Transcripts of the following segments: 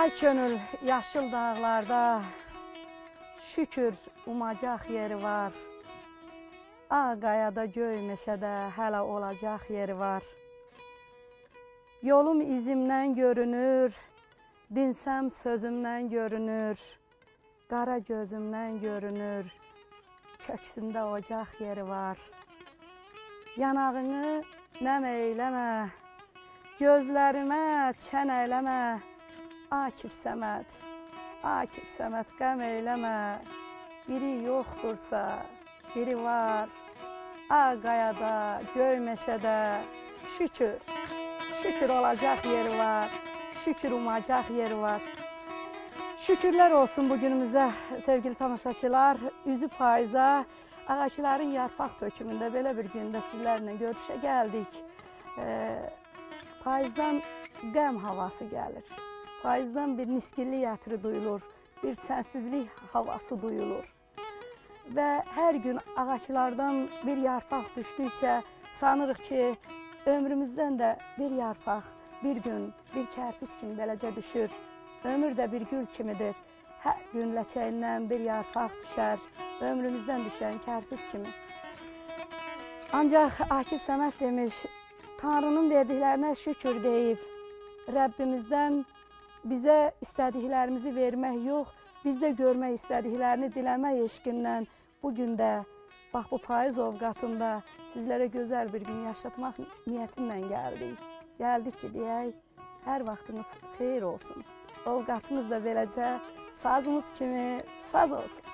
Ay könül yaşıl dağlarda, şükür umacaq yeri var. Ağ qayada göy meşədə hələ olacaq yeri var. Yolum izimdən görünür, dinsəm sözümdən görünür. Qara gözümdən görünür, köksümdə ocaq yeri var. Yanağını nəm eyləmə, gözlərimə çən eyləmə. Akif Səməd qəm eyləmə. Biri yoxdursa, biri var. Ağ qayada, göy meşədə şükür, şükür olacaq yeri var. Şükür umacaq yeri var. Şükürlər olsun bugünümüzə sevgili tamaşaçılar. Üzü payıza, ağacların yarpaq tökümündə belə bir gündə sizlərlə görüşə gəldik. Payızdan qəm havası gəlir. Payızdan bir niskinlik ətri duyulur, bir sənsizlik havası duyulur. Və hər gün ağaclardan bir yarpaq düşdükcə sanırıq ki, ömrümüzdən də bir yarpaq, bir gün, bir kərpic kimi beləcə düşür. Ömür də bir gül kimidir. Hər gün ləçəyindən bir yarpaq düşər, ömrümüzdən düşən kərpic kimi. Ancaq Akif Səməd demiş, Tanrının verdiklərinə şükür deyib, Rəbbimizdən bizə istədiklərimizi vermək yox, bizdə görmək istədiklərini diləmək eşqindən bugün də, bax bu payız ovqatında sizlərə gözəl bir gün yaşatmaq niyyətinlə gəldik. Gəldik ki, deyək, hər vaxtınız xeyir olsun. Ovqatınız da beləcə sazımız kimi saz olsun.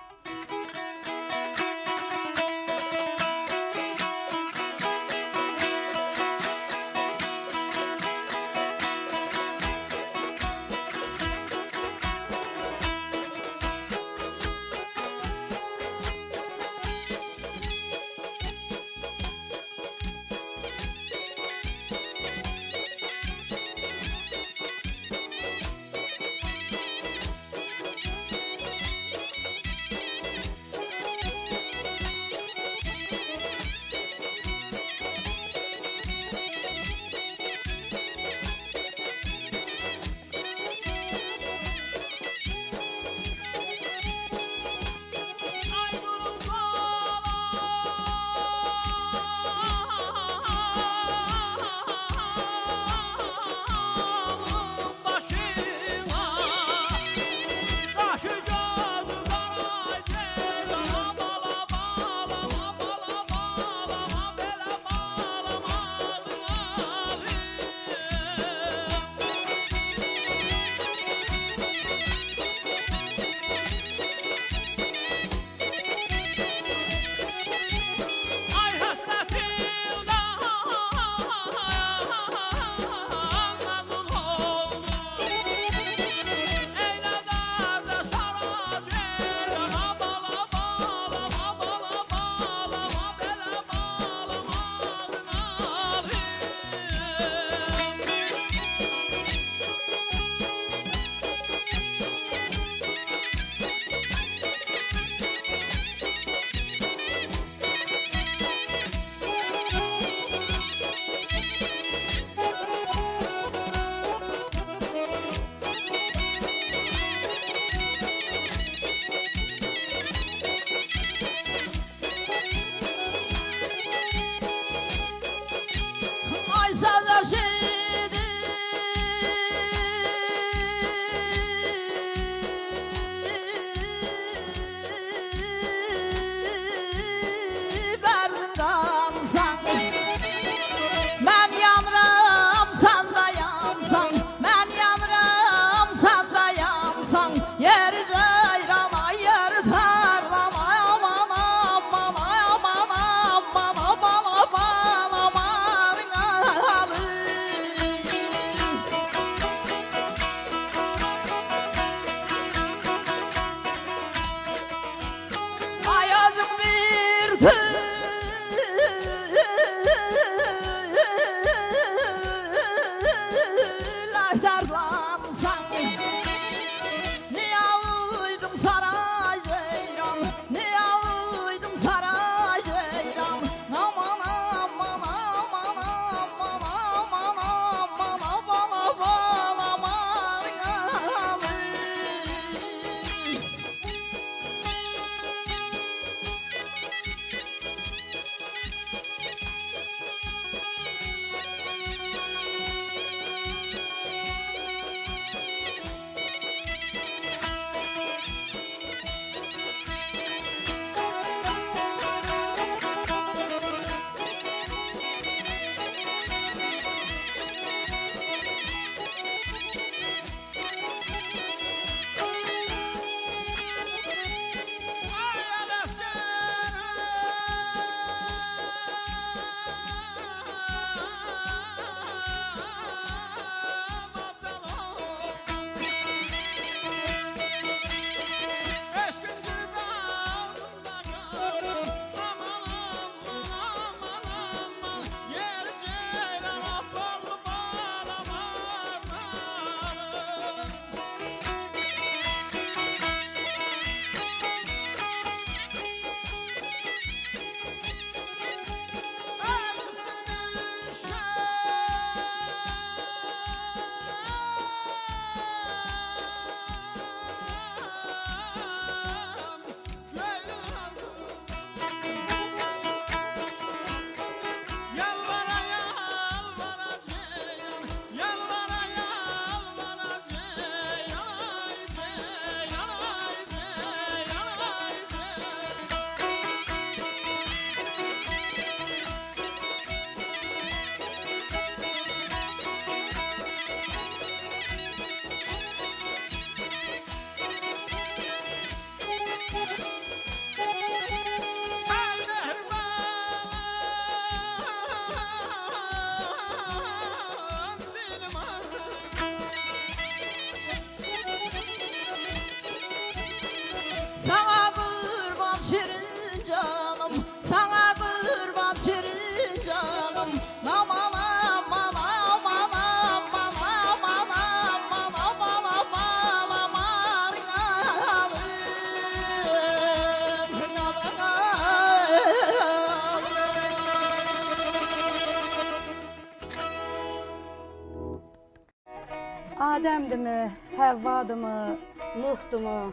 Adəmdimi, Həvvadımı, Nuhdımı,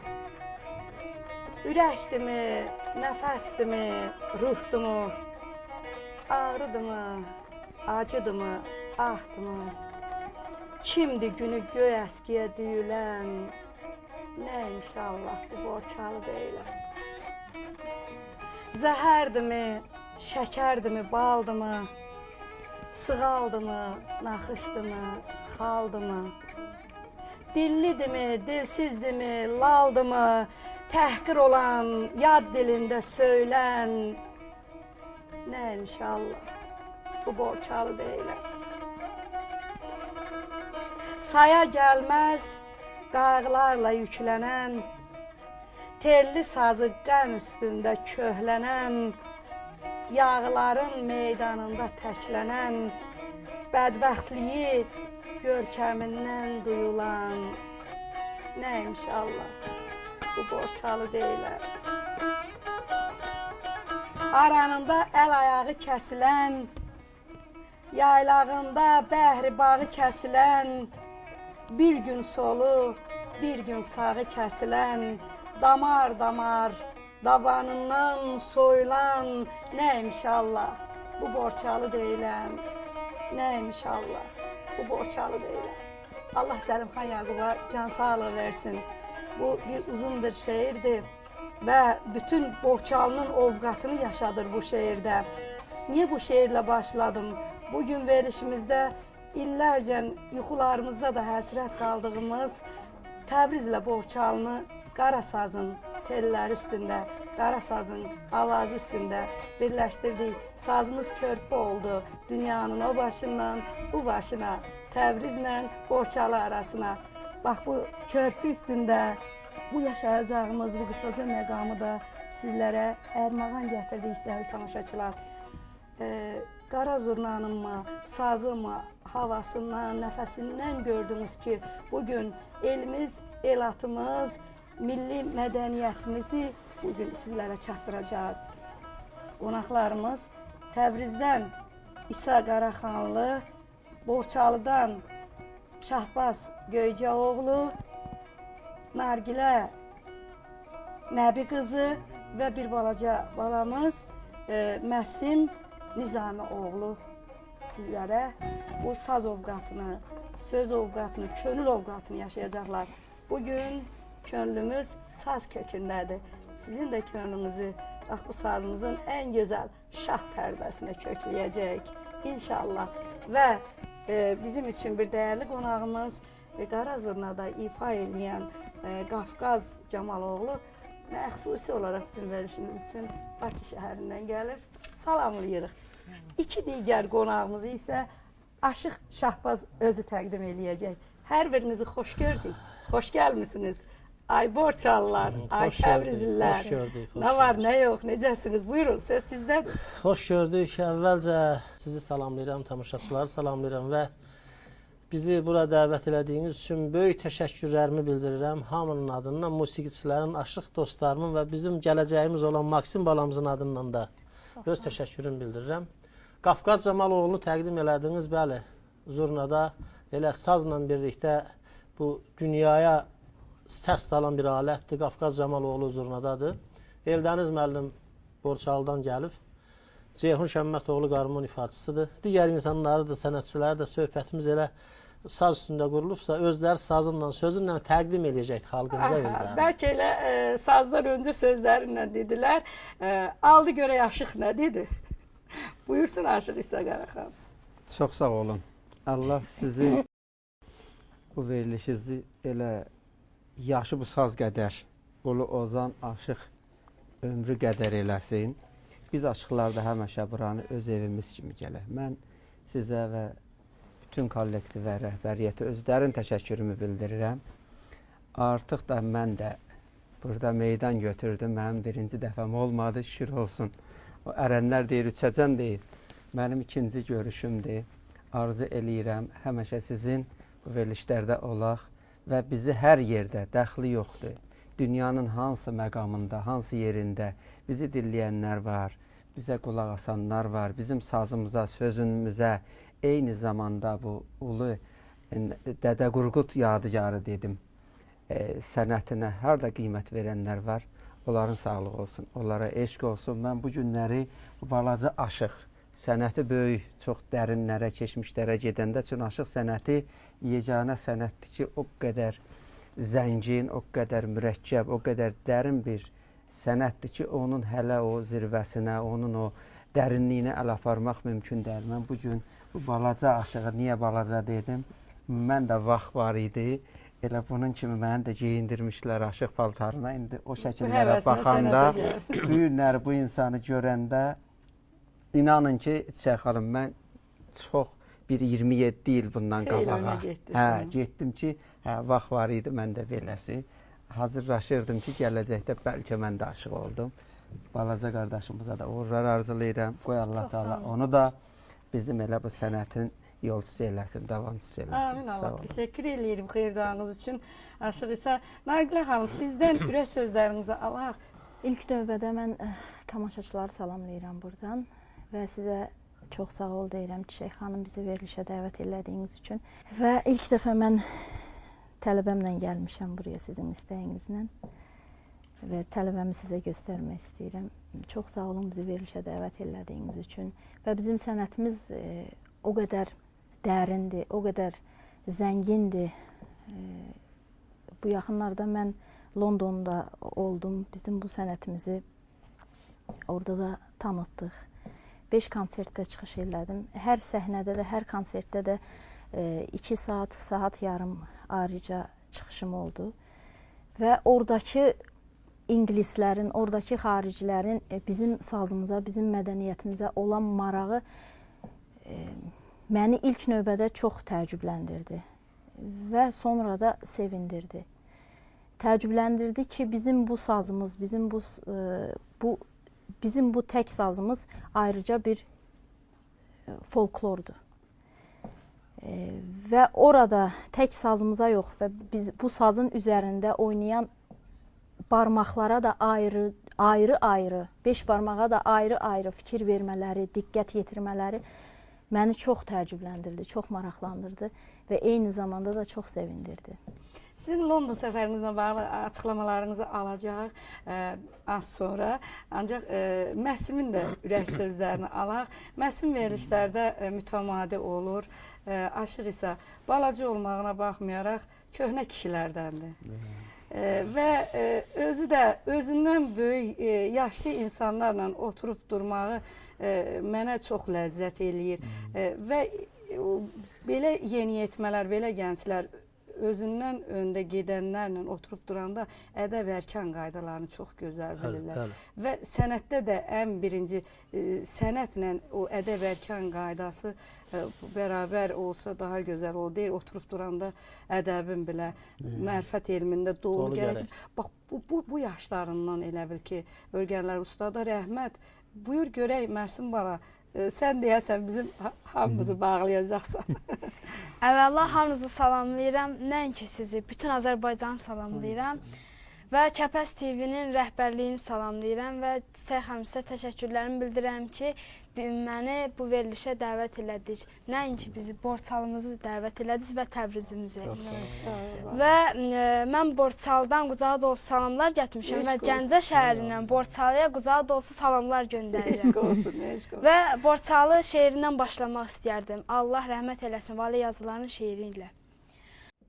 ürəkdimi, nəfəsdimi, ruhdımı, ağrıdımı, acıdımı, ahdımı, kimdir günü göy əskiyə düyülən, nə inşallah bu borçalı deyiləm. Zəhərdimi, şəkərdimi, baldımı, sığaldımı, naxışdımı, xaldımı, dillidimi, dilsizdimi, laldımı, təhqir olan, yad dilində söylən, nə inşallah bu borçalı deyiləm. Saya gəlməz qayğılarla yüklənən, telli sazı qəm üstündə köhlənən, yağların meydanında təklənən, bədbəxtliyi görkəmindən duyulan, nə inşallah bu borçalı deyiləm. Aranında əl ayağı kəsilən, yaylağında bəhri bağı kəsilən, bir gün solu, bir gün sağı kəsilən, damar-damar, dabanından soyulan, nə inşallah bu borçalı deyiləm, nə inşallah bu borçalı deyiləm. Allah Zəlimxan Yaquba can sağlığı versin. Bu bir uzun bir şeirdir və bütün borçalının ovqatını yaşadır bu şeirdə. Niyə bu şeirlə başladım? Bugün verilişimizdə illərcə yuxularımızda da həsrət qaldığımız Təbrizlə Borçalını Qarasazın telləri üstündə, Qarasazın avazı üstündə birləşdirdik. Sazımız körpü oldu dünyanın o başından bu başına, Təbrizlə Borçalı arasına. Bax bu körpü üstündə bu yaşayacağımız bu qısaca məqamı da sizlərə ərmağan gətirdik istəyəli tamaşaçılar. Qara zurnanınmı, sazımı, havasından, nəfəsindən gördünüz ki, bugün elimiz, elatımız, milli mədəniyyətimizi bugün sizlərə çatdıracaq. Qonaqlarımız Təbrizdən İsa Qaraxanlı, Borçalıdan Şahbaz Göycəoğlu, Nargilə Nəbi qızı və bir balaca balamız Məsim Nizami oğlu sizlərə bu saz ovqatını, söz ovqatını, könül ovqatını yaşayacaqlar. Bugün könlümüz saz kökündədir. Sizin də könlünüzü bax bu sazımızın ən gözəl şah pərdəsinə kökləyəcək inşallah. Və bizim üçün bir dəyərli qonağımız Qara Zurnada ifa edən Qafqaz Camaloğlu məxsusi olaraq bizim verilişimiz üçün Bakı şəhərindən gəlib. Salamlayırıq. İki digər qonağımızı isə Aşıq Şahbaz özü təqdim eləyəcək. Hər birinizi xoş gördük, xoş gəlmisiniz. Ay Borçalılar, ay Təbrizlilər, nə var, nə yox, necəsiniz? Buyurun, söz sizdədir. Xoş gördük. Əvvəlcə sizi salamlayıram, tamaşaçıları salamlayıram və bizi bura dəvət elədiyiniz üçün böyük təşəkkürlərimi bildirirəm. Hamının adından, musiqiçilərin, aşıq dostlarımın və bizim gələcəyimiz olan Maksim balamızın adından da öz təşəkkürümü bildirirəm. Qafqaz Camaloğlu'nu təqdim elədiniz, bəli, zurnada elə sazla birlikdə bu dünyaya səs salan bir alətdir. Qafqaz Camaloğlu zurnadadır. Eldəniz müəllim Borçalıdan gəlib. Ceyhun Şəmmətoğlu qarmon ifaçısıdır. Digər insanları da, sənətçiləri də söhbətimiz elə saz üstündə qurulubsa, özləri sazınla, sözünlə təqdim eləyəcək xalqımıza özləri. Bəlkə elə sazdan öncə sözlərinlə dedilər. Aldı görək Aşıq nə dedi? Buyursun Aşıq İsa Qaraxan. Çox sağ olun. Allah sizi bu verilişinizi elə yaşı bu saz qədər, Ulu Ozan Aşıq ömrü qədər eləsin. Biz aşıqlar da həmişə buranı öz evimiz kimi gələk. Mən sizə və bütün kollektivə, rəhbəriyyətə özlərin təşəkkürümü bildirirəm. Artıq da mən də burada meydan götürdüm. Mənim birinci dəfəm olmadı, şükür olsun. O ərənlər deyir, üçəcən deyil. Mənim ikinci görüşümdür. Arzu eləyirəm, həmişə sizin bu verilişlərdə olaq və bizi hər yerdə, dəxli yoxdur. Dünyanın hansı məqamında, hansı yerində bizi dinləyənlər var, bizə qulaq asanlar var, bizim sazımıza, sözümüzə, eyni zamanda bu ulu Dədə Qurqud yadigarı dedim. Sənətinə harda qiymət verənlər var. Onların sağlığı olsun, onlara eşq olsun. Mən bu günləri bu balaca aşıq, sənəti böyük, çox dərinlərə, keçmişlərə gedəndə üçün aşıq sənəti yeganə sənətdir ki, o qədər zəngin, o qədər mürəkkəb, o qədər dərin bir sənətdir ki, onun hələ o zirvəsinə, onun o dərinliyinə əl aparmaq mümkün deyil. Mən bugün bu balaca aşığı, niyə balaca dedim? Mən də vaxt var idi. Elə bunun kimi məni də geyindirmişlər aşıq paltarına. İndi o şəkillərə baxanda, bu günləri bu insanı görəndə, inanın ki, Çiçək xanım, mən çox bir 27 il bundan qabağa getdim ki, vaxt var idi məndə beləsi. Hazırlaşırdım ki, gələcəkdə bəlkə mən də aşıq oldum. Balaca qardaşımıza da uğurlar arzulayıram. Qoy Allah Teala onu da bizim elə bu sənətin yolcusu eləsin, davamçısı eləsin. Amin Allah. Təşəkkür edirik xeyir duanız üçün. Aşıq İsa. Nargilə xanım, sizdən ürək sözlərinizi alaq. İlk növbədə mən tamaşaçıları salamlayıram buradan və sizə çox sağ ol deyirəm Çiçək xanım bizi verilişə dəvət elədiyiniz üçün. Və ilk dəfə mən tələbəmlə gəlmişəm buraya sizin istəyinizlə və tələbəmi sizə göstərmək istəyirəm. Çox sağ olun bizi verilişə dəvət elədiyiniz üçün və bizim sənətimiz o qədər dərindir, o qədər zəngindir. Bu yaxınlarda mən Londonda oldum, bizim bu sənətimizi orada da tanıtdıq. 5 konsertdə çıxış elədim. Hər səhnədə də, hər konsertdə də 2 saat, saat yarım ayrıca çıxışım oldu. Və oradakı ingilislərin, oradakı xaricilərin bizim sazımıza, bizim mədəniyyətimizə olan marağı məni ilk növbədə çox təəccübləndirdi və sonra da sevindirdi. Təəccübləndirdi ki, bizim bu sazımız, bizim bu tək sazımız ayrıca bir folklordur. Və orada tək sazımıza yox və biz bu sazın üzərində oynayan barmaqlara da ayrı-ayrı, 5 barmağa da ayrı-ayrı fikir vermələri, diqqət yetirmələri məni çox təəccübləndirdi, çox maraqlandırdı və eyni zamanda da çox sevindirdi. Sizin London səfərinizlə bağlı açıqlamalarınızı alacaq az sonra. Ancaq Məhsimin də ürək sözlərini alaq. Məhsim verilişlərdə mütəmadi olur. Aşıq isə balaca olmağına baxmayaraq köhnə kişilərdəndir. Və özü də özündən böyük yaşlı insanlarla oturub durmağı mənə çox ləzzət eləyir və belə yeniyetmələr, belə gənclər özündən öndə gedənlərlə oturub duranda ədəb-ərkan qaydalarını çox gözəl bilirlər. Və sənətdə də ən birinci sənətlə o ədəb-ərkan qaydası bərabər olsa daha gözəl olur. Deyir, oturub duranda ədəbin belə mərifət elmində dolu gərək. Bax, bu yaşlarından elə bil ki, Örgənlər Ustada rəhmət, buyur görək Məhsim bala, sən deyəsən bizim hamımızı bağlayacaqsan. Əvvəla hamınızı salamlayıram, nəinki sizi, bütün Azərbaycanı salamlayıram və Kəpəz TV-nin rəhbərliyini salamlayıram və Çiçək xanım sizə təşəkkürlərimi bildirirəm ki, məni bu verilişə dəvət elədiniz. Nəinki bizi, Borçalımızı dəvət elədiniz və Təbrizimizi. Və mən Borçalıdan qucağa dolusu salamlar gətirmişəm və Gəncə şəhərindən Borçalıya qucağa dolusu salamlar göndərirəm. Və Borçalı şeirindən başlamaq istəyərdim. Allah rəhmət eləsin Vali yazılarının şeiri ilə.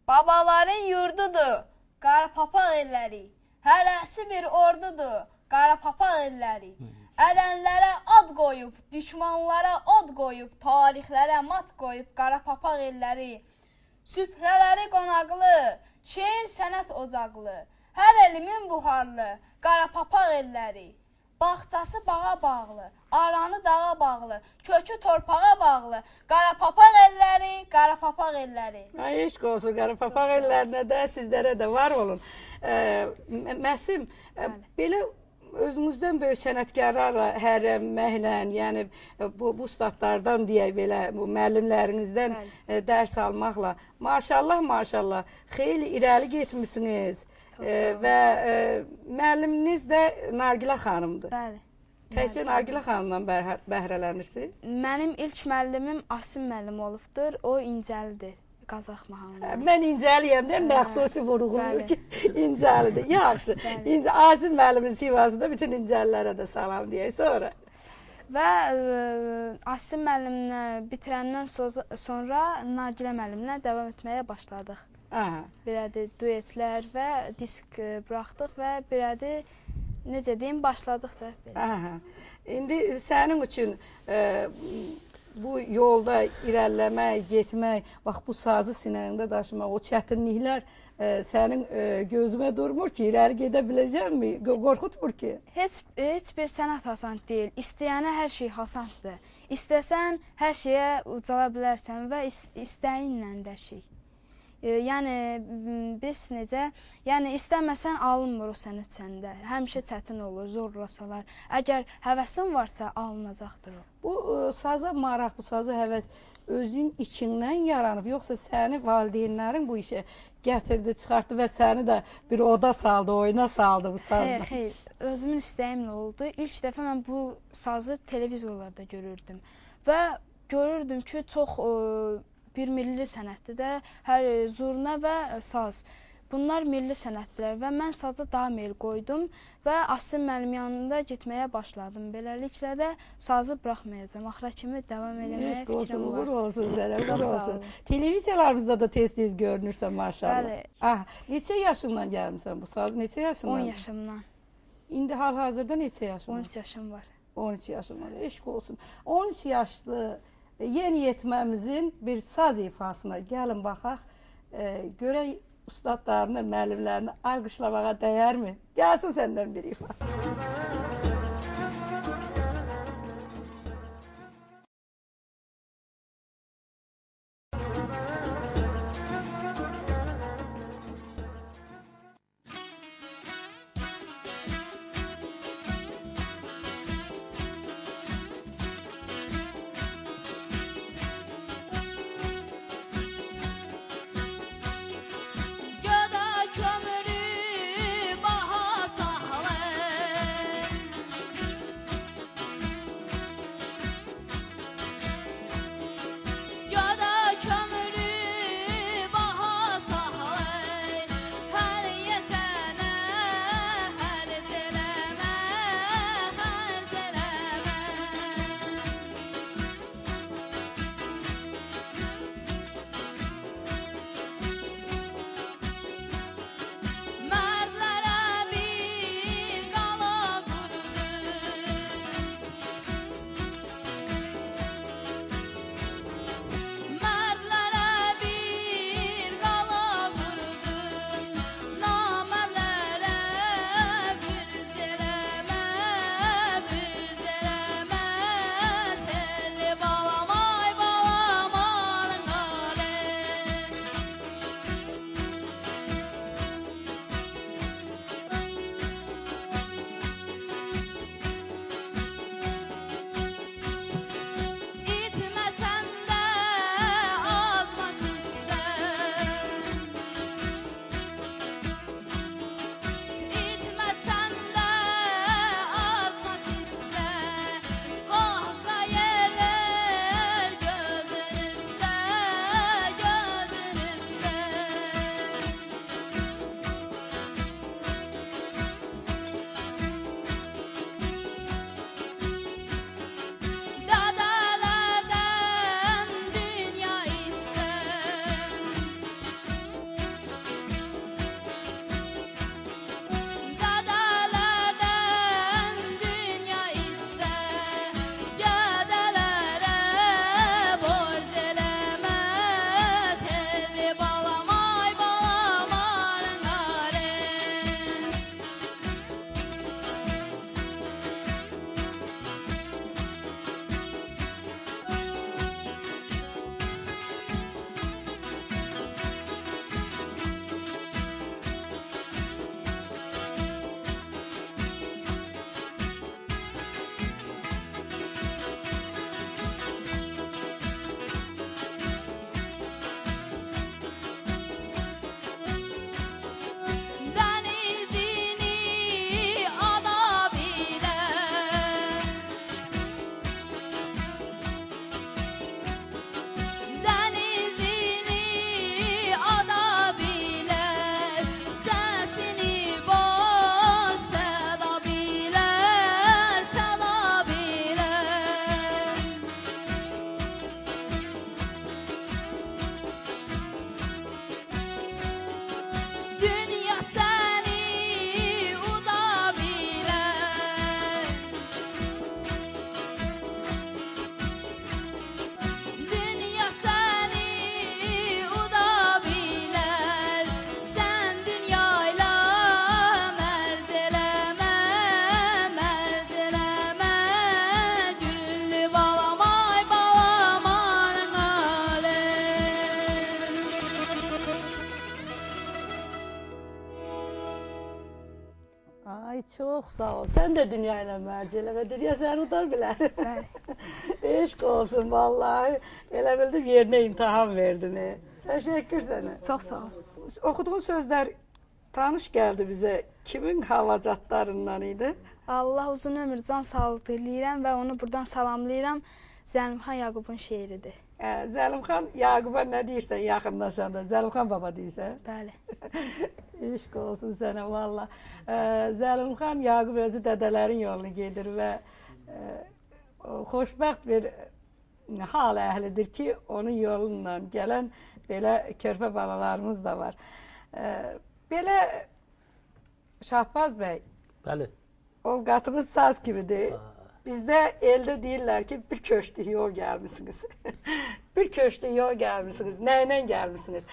Babaların yurdudur, qara papaq elləri, hərəsi bir ordudur, qara papaq elləri. Ərənlərə ad qoyub, düşmanlara od qoyub, tarixlərə mat qoyub qara papaq elləri. Süfrələri qonaqlı, şeir sənət ocaqlı, hər elimin buharlı, qara papaq elləri. Bağçası bağa bağlı, aranı dağa bağlı, kökü torpağa bağlı, qara papaq elləri, qara papaq elləri. Ay, eşq olsun qara papaq ellərinə də, sizlərə də var olun. Məhsim, belə özünüzdən böyük sənətkarlarla hərrənməklə, yəni bu statlardan deyək belə, bu müəllimlərinizdən dərs almaqla, maşallah, xeyli irəli getmişsiniz və müəlliminiz də Nargilə xanımdır. Bəli. Təkcə Nargilə xanımdan bəhrələnirsiniz? Mənim ilk müəllimim Asim müəllim olubdur, o İncəlidir. Qazaq mahnıları. Mən incəliyəm də, məxsusi vurğulur ki, incəlidir. Yaxşı. Azim müəllimin Sivasında bütün incəlilərə də salam deyək sonra. Və Asim müəllimlə bitirəndən sonra Nargilə müəllimlə davam etməyə başladıq. Belədir, duetlər və disk buraxdıq və belədir, necə deyim, başladıq da. İndi sənin üçün bu yolda irəliləmək, getmək, bax bu sazı sinəndə daşımaq, o çətinliklər sənin gözümə durmur ki, irəli gedə biləcəkmi? Qorxutmur ki? Heç bir sənət asan deyil. İstəyənə hər şey asandır. İstəsən, hər şeyə ucala bilərsən və istəyinlə də şey. Yəni, biz necə, yəni istəməsən alınmır o sənət səndə. Həmişə çətin olur, zorlasalar. Əgər həvəsin varsa, alınacaqdır o. Bu saza maraq, bu saza həvəs özünün içindən yaranıb, yoxsa səni valideynlərin bu işə gətirdi, çıxartdı və səni də bir oda saldı, oyuna saldı bu sazla? Xeyr, özümün istəyimlə oldu. İlk dəfə mən bu sazı televizorlarda görürdüm və görürdüm ki, çox bir milli sənətdir də, hər zurna və saz. Bunlar milli sənətlər və mən saza daha meyl qoydum və Asim müəllim yanında getməyə başladım. Beləliklə də sazı buraxmayacağam. Axıra kimi davam eləməyə fikrim var. Uğur olsun sənə, uğur olsun. Televiziyalarımızda da tez-tez görünürsən maşallah. Bəli. Neçə yaşından gəlmişsən bu saz? Neçə yaşından? 10 yaşımdan. İndi hal-hazırda neçə yaşın var? 13 yaşım var. 13 yaşım var. Eşq olsun. 13 yaşlı yeniyetməmizin bir saz ifasına gəlin baxaq. Görək ustadlarını, müəllimlərini alqışlamağa dəyərmi? Gəlsin səndən bir ifa. Gödə kömürü baha saxlı Ay, çox sağ ol. Sən də dünya ilə mərc elə və dünya səni udar bilər. Eşq olsun vallahi. Elə bildim yerinə imtahan verdim. Təşəkkür sənə. Çox sağ ol. Oxuduğun sözlər tanış gəldi bizə. Kimin halacatlarından idi? Allah uzun ömür, can sağlıq diləyirəm və onu buradan salamlayıram. Zəlimxan Yaqubun şeiridir. Zəlimxan Yaquba nə deyirsən yaxınlaşanda? Zəlimxan baba deyirsən? Bəli. İşq olsun sənə valla. Zəlimxan Yaqub özü dədələrin yolunu gedir və xoşbəxt bir hal əhlidir ki, onun yolunla gələn belə körpə balalarımız da var. Belə Şahbaz bəy, Bəli. ovqatımız saz kimidir. Bizdə eldə deyirlər ki, bir köşklük yol gəlmişsiniz. Bir köşklük yol gəlmişsiniz. Nə ilə gəlmişsiniz?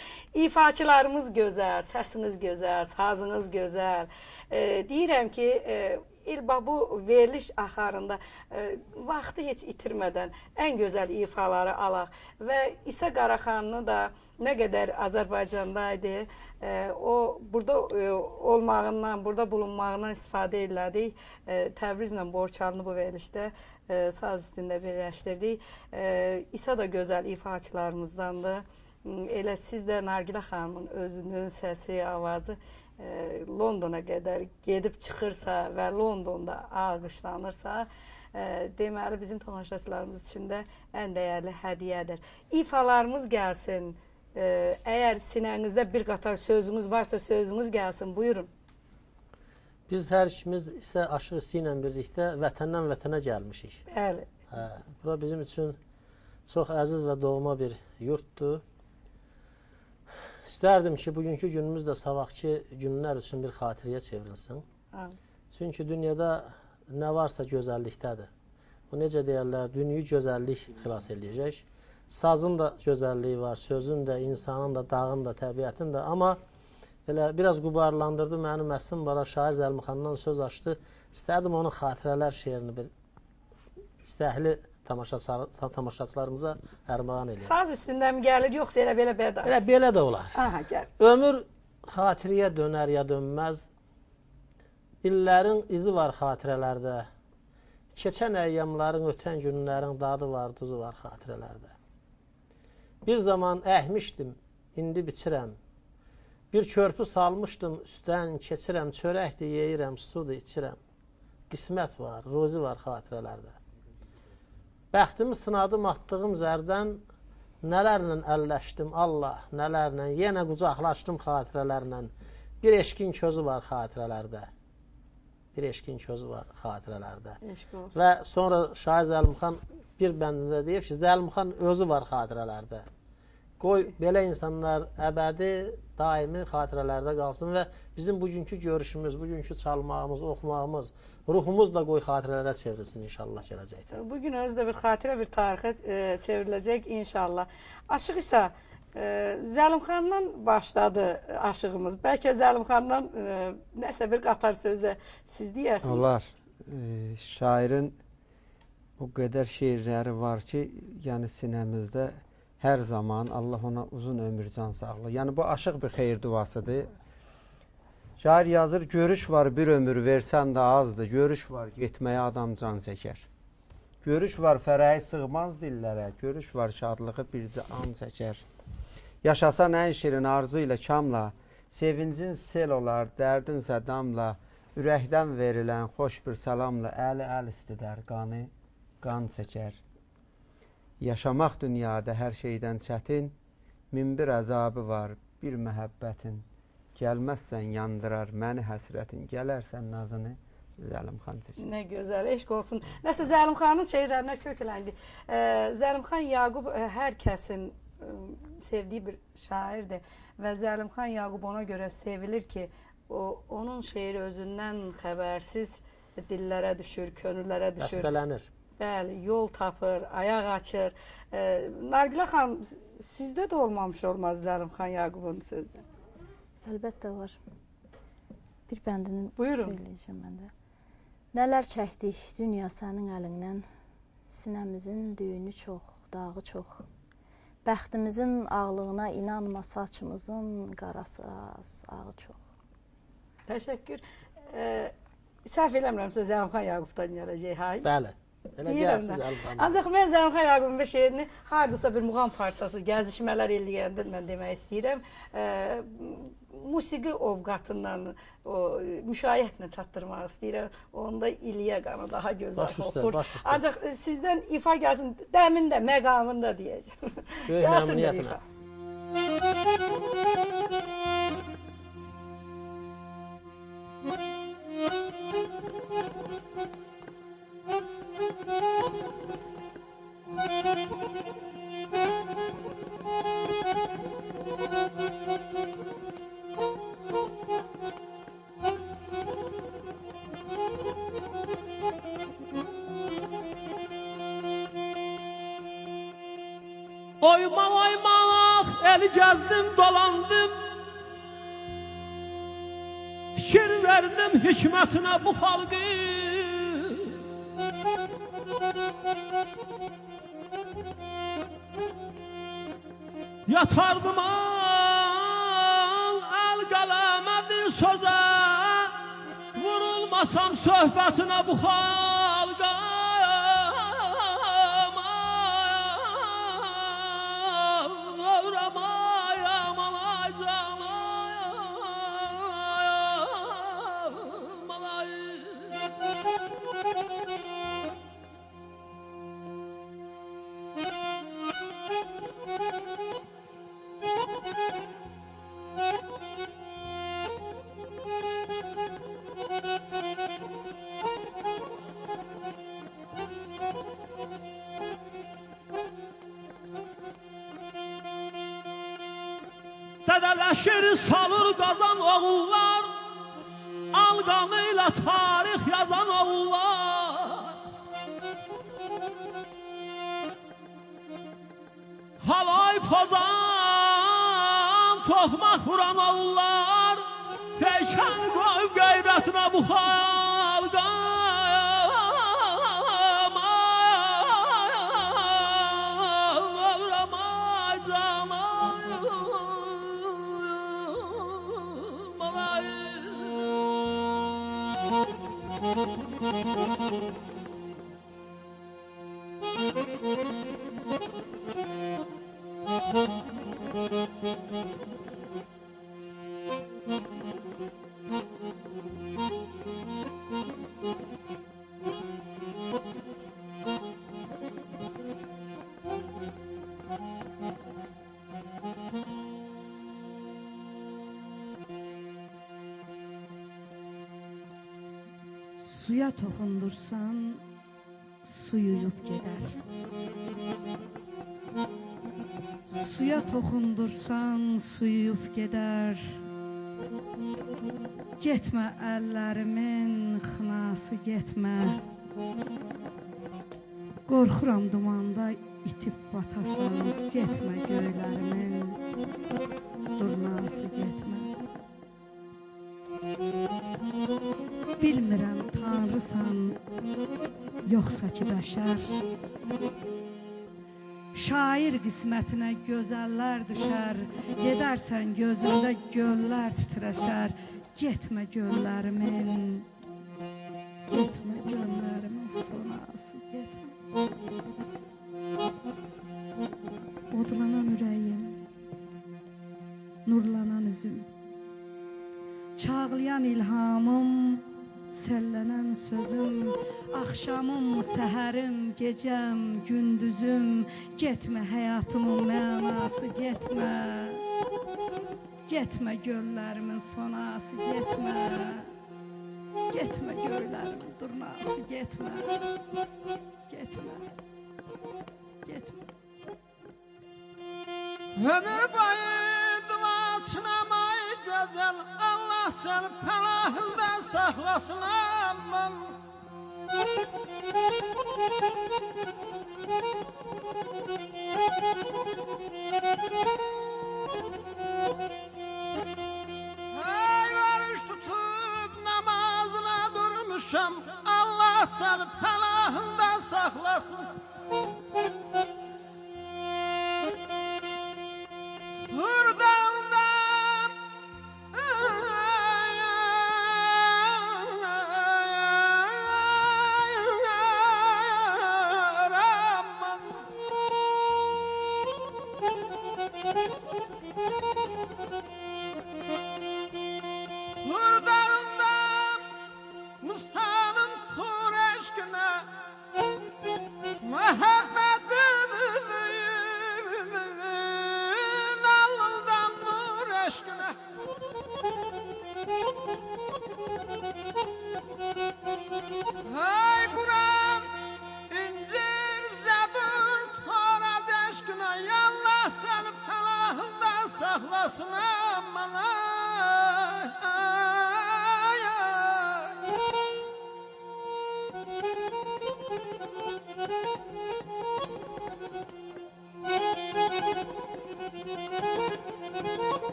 İfaçılarımız gözəl, səsiniz gözəl, sazınız gözəl. Deyirəm ki, İlba bu veriliş axarında vaxtı heç itirmədən ən gözəl ifaları alaq və İsa Qaraxanlı da nə qədər Azərbaycandaydı, o burada olmağından, burada bulunmağından istifadə elədik. Təbrizlə Borçalını bu verilişdə saz üstündə birləşdirdik. İsa da gözəl ifaçılarımızdandır. Elə siz də Nargilə xanımın özünün səsi, avazı Londona qədər gedib çıxırsa və Londonda alqışlanırsa, deməli bizim tamaşaçılarımız üçün də ən dəyərli hədiyyədir. İfalarımız gəlsin. Əgər sinənizdə bir qatar sözümüz varsa sözümüz gəlsin. Buyurun. Biz hər ikimiz isə Aşıq Hüsey ilə birlikdə vətəndən vətənə gəlmişik. Bəli. Bura bizim üçün çox əziz və doğma bir yurtdur. İstərdim ki, bugünkü günümüz də sabahki günlər üçün bir xatirəyə çevrilsin. Çünki dünyada nə varsa gözəllikdədir. O necə deyərlər, dünyayı gözəllik xilas eləyəcək. Sazın da gözəlliyi var, sözün də, insanın da, dağın da, təbiətin də. Amma elə biraz qubarlandırdı mənim əslim var, şair Zəlimxandan söz açdı. İstərdim onun xatirələr şeirini bir istəkli tamaşaçılarımıza ərmağan edir. Saz üstündən gəlir, yoxsa elə belə bəda? Elə belə də olar. Aha, gəl. Ömür xatirəyə dönər ya dönməz. İllərin izi var xatirələrdə. Keçən əyyamların, ötən günlərin dadı var, duzu var xatirələrdə. Bir zaman əhmişdim, indi biçirəm. Bir körpü salmışdım, üstdən keçirəm. Çörəkdir, yeyirəm, sudur, içirəm. Qismət var, ruzi var xatirələrdə. Bəxtimi sınadım, atdığım zərdən, nələrlə əlləşdim, Allah, nələrlə, yenə qucaqlaşdım xatirələrlə. Bir eşqin közü var xatirələrdə. Bir eşqin közü var xatirələrdə. Və sonra şair Zəlimxan bir bəndində deyib ki, Zəlimxan özü var xatirələrdə. Qoy belə insanlar əbədi, daimi xatirələrdə qalsın və bizim bugünkü görüşümüz, bugünkü çalmağımız, oxumağımız, ruhumuz da qoy xatirələrə çevrilsin inşallah gələcəkdə. Bugün özü də bir xatirə, bir tarixə çevriləcək inşallah. Aşıq isə Zəlimxandan başladı aşığımız. Bəlkə Zəlimxandan nəsə bir qatar sözlə siz deyərsiniz. Olar. Şairin o qədər şeirləri var ki, yəni sinəmizdə hər zaman Allah ona uzun ömür, can sağlığı. Yəni bu aşıq bir xeyir duasıdır. Şair yazır, görüş var bir ömür versən də azdır. Görüş var getməyə adam can çəkər. Görüş var fərəyi sığmaz dillərə. Görüş var şadlığı bircə an çəkər. Yaşasan ən şirin arzu ilə kamla, sevincin sel olar, dərdinsə damla, ürəkdən verilən xoş bir salamla əl istidər, qanı qan çəkər. Yaşamaq dünyada hər şeydən çətin, min bir əzabı var, bir məhəbbətin. Gəlməzsən yandırar məni həsrətin, gələrsən nazını Zəlimxan çəkir. Nə gözəl, eşq olsun. Nəsə Zəlimxanın şeirlərinə kökləndi. Zəlimxan Yaqub hər kəsin sevdiyi bir şairdir və Zəlimxan Yaqub ona görə sevilir ki, onun şeiri özündən xəbərsiz dillərə düşür, könüllərə düşür. Bəstələnir. Bəli, yol tapır, ayaq açır. Nargilə xanım, sizdə də olmamış olmaz Zəlimxan Yaqubun sözləri? Əlbəttə var. Bir bəndini Buyurun. söyləyəcəm mən də. Nələr çəkdik dünya sənin əlindən, sinəmizin düyünü çox, dağı çox. Bəxtimizin ağlığına inanma, saçımızın qarası az, ağı çox. Təşəkkür. səhv eləmirəmsə Zəlimxan Yaqubdan gələcək, hay? Bəli. Elə Deyirəm gəlsiz də. Zəlimxan. Ancaq mən Zəlimxan Yaqubun bir şeirini hardasa bir muğam parçası, gəzişmələr eləyəndə mən demək istəyirəm. Musiqi ovqatından, o müşayiətlə çatdırmaq istəyirəm. Onda İliyə qanı daha gözəl Baş üstə, oxur. baş üstə. Ancaq sizdən ifa gəlsin, dəmində, məqamında deyəcəm. Böyük Gəlsin bir məmnuniyyətlə. ifa. Oyma oymaq, eli gezdim, dolandım. Fikir verdim hikmetine bu halkı. Yatardım el kalemedi söze. Vurulmasam söhbetine bu halka. Dedeleşir salır kazan oğullar, alganıyla tarih yazan oğullar. Halay pozan, tohmak vuran oğullar, heykel koyup gayretine bu halka. Suya toxundursan, su yuyub gedər. Suya toxundursan, su yuyub gedər. Getmə əllərimin xınası getmə. Qorxuram dumanda itib batasan, getmə göylərimin durnası getmə. Bilmirəm tanrısan, yoxsa ki bəşər. Şair qismətinə gözəllər düşər, gedərsən gözündə göllər titrəşər. Getmə göllərimin, getmə göllərimin sonası, getmə. Odlanan ürəyim, nurlanan üzüm, çağlayan ilhamım, səllənən sözüm, axşamım, səhərim, gecəm, gündüzüm, getmə həyatımın mənası, getmə. Getmə göllərimin sonası, getmə. Getmə göylərimin durnası, getmə. Getmə. Getmə. Ömür boyu duaçınamay güzel, Allah seni pənahından saklasın aman. Hey varış tutup namazına durmuşam, Allah seni pənahından saklasın. Hırdandan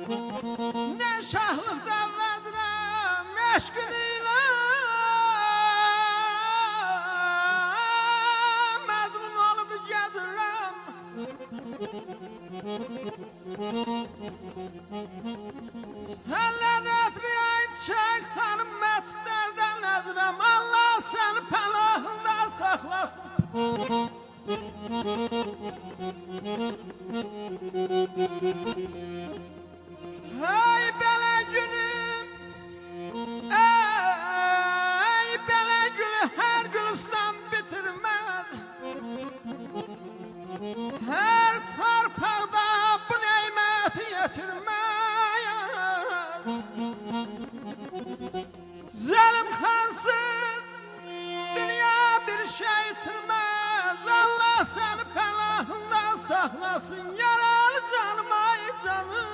Ne şahlıktan vəzirəm meşgul ilə Məcnun olub gedirəm Sənlər ətriyay çək xanım mətlərdən nəzirəm Allah səni pənahında saxlasın Hey belə gülüm Ey belə gülü hər gülüstan bitirməz Hər torpaqda bu neyməti yetirməz Zəlim xansız dünya bir şey itirməz Allah səni pənahından saxlasın yaralı canım ay canım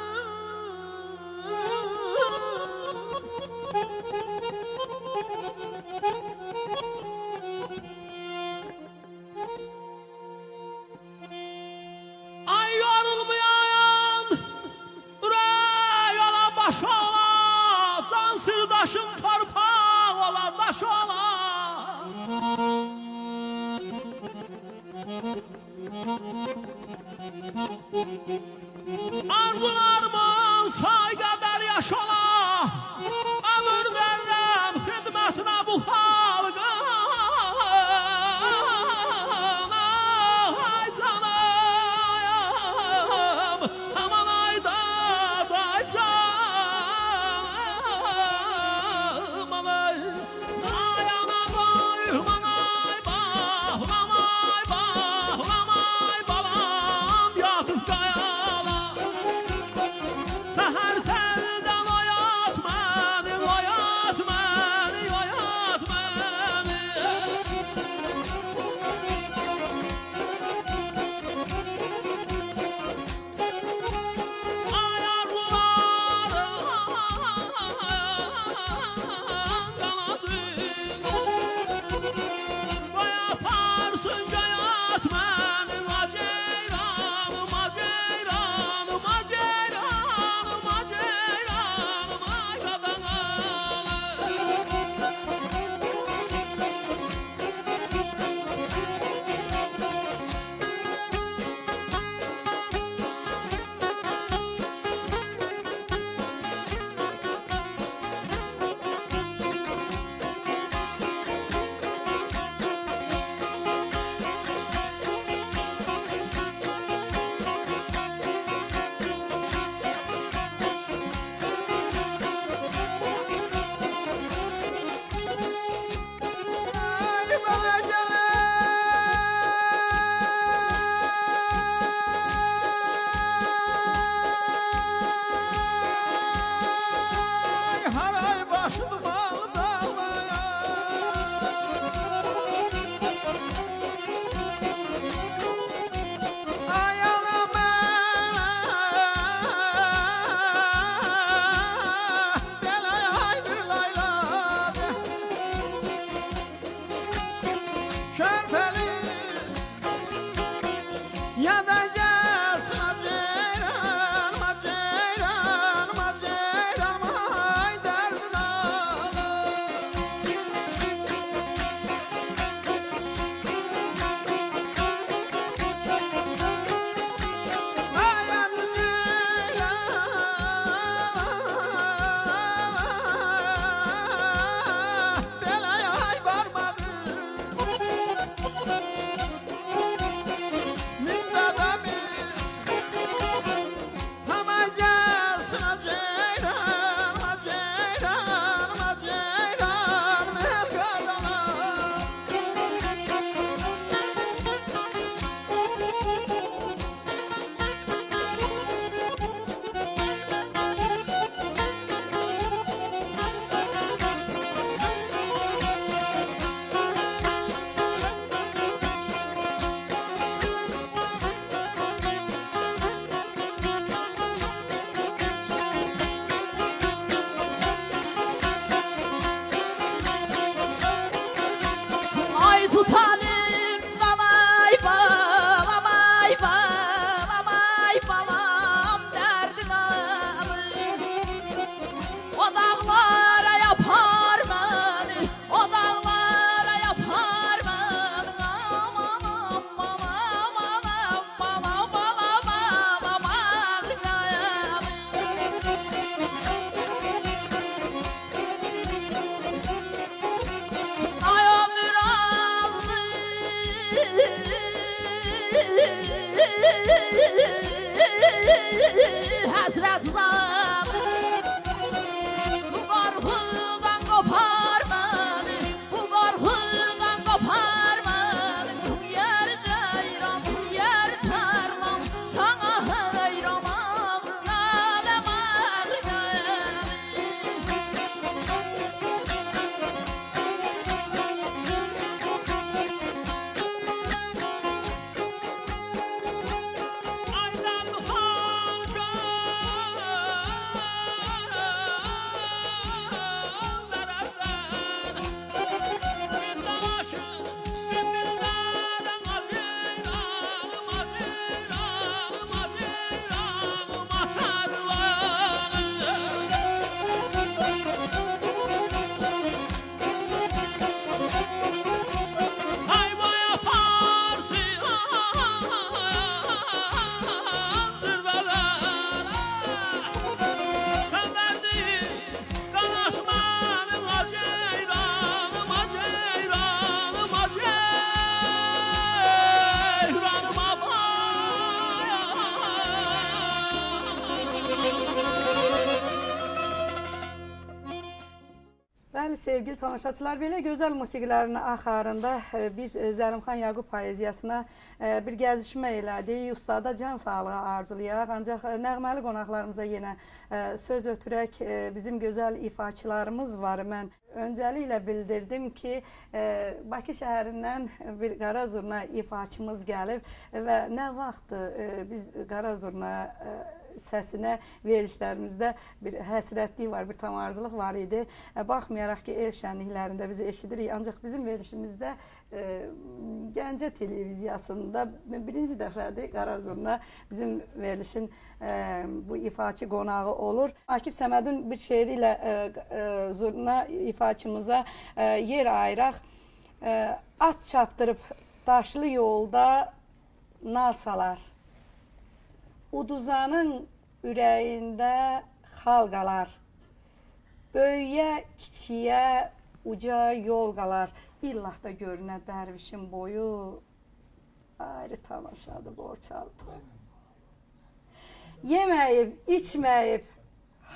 Ay yorulmayan ürək ola baş ola Can sirdaşım torpaq ola daş ola Arzularımın say qədər yaş ola Ömür verirəm xidmətinə bu xalqın Ay canım Aman ay da ay canım Ay ana koyman ay bağlam ay bağlam ay balam Yatıp kayala yazan Bu qorxudan qopar məni Bu qorxudan qopar məni Bu yer ceyran, bu yer tərlan Sana heyram ağrın ələm Aydan halqa verəvər Bir daşı, bir dillərən Azeyranım, Azeyranım, Azeyranım atarlar Hay vay aparsı zirveler Sen verdin kanatmanın aceyranım aceyranım aceyranım Bəli, sevgili tamaşaçılar, belə gözəl musiqilərin axarında biz Zəlimxan Yaqub poeziyasına bir gəzişmə elədik. Ustada can sağlığı arzulayaq. Ancaq nəğməli qonaqlarımıza yenə söz ötürək. Bizim gözəl ifaçılarımız var. Mən öncəliklə bildirdim ki, Bakı şəhərindən bir qara zurna ifaçımız gəlib və nə vaxtdır biz qara zurna səsinə verişlərimizdə bir həsrətlik var, bir tamarzılıq var idi. Baxmayaraq ki, el şənliklərində bizi eşidirik, ancaq bizim verişimizdə Gəncə televiziyasında birinci dəfədir Qara Zurna bizim verilişin bu ifaçı qonağı olur. Akif Səmədin bir şeiri ilə Zurna ifaçımıza yer ayıraq. At çapdırıb daşlı yolda nal salar. Uduzanın ürəyində xal qalar. Böyüyə, kiçiyə, uca yol qalar. İllah da görünə dərvişin boyu ayrı tamaşadır Borçalı toy. Yeməyib, içməyib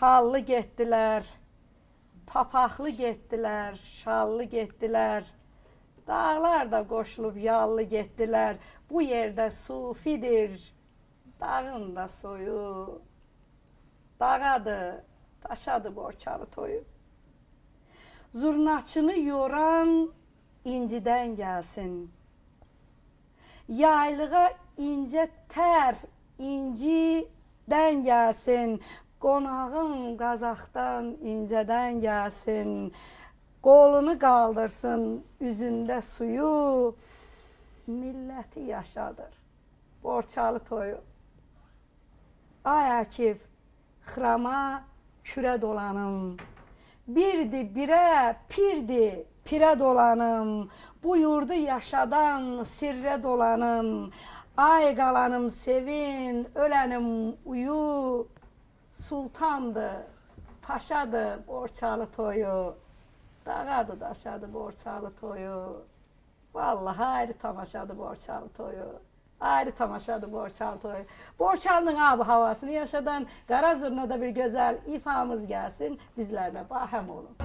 hallı getdilər. Papaqlı getdilər, şallı getdilər. Dağlar da qoşulub yallı getdilər. Bu yerdə sufidir. Dağın da soyu, dağadır, daşadır Borçalı toyu. Zurnaçını yoran incidən gəlsin. Yaylığa incə tər, incidən gəlsin. Qonağın Qazaxdan incədən gəlsin. Qolunu qaldırsın üzündə suyu. Milləti yaşadır Borçalı toyu. Ay Akif, xırama kürə dolanım. Birdi birə, pirdi pirə dolanım. Bu yurdu yaşadan sirrə dolanım. Ay qalanım sevin, ölənim uyu. Sultandır, paşadır Borçalı toyu. Dağadır, daşadır Borçalı toyu. Vallahi ayrı tamaşadır Borçalı toyu. Ayrı tamaşadır Borçalı toyu. Borçalının ab havasını yaşadan Qara Zurnada bir gözəl ifamız gəlsin. Bizlərlə bahəm olun.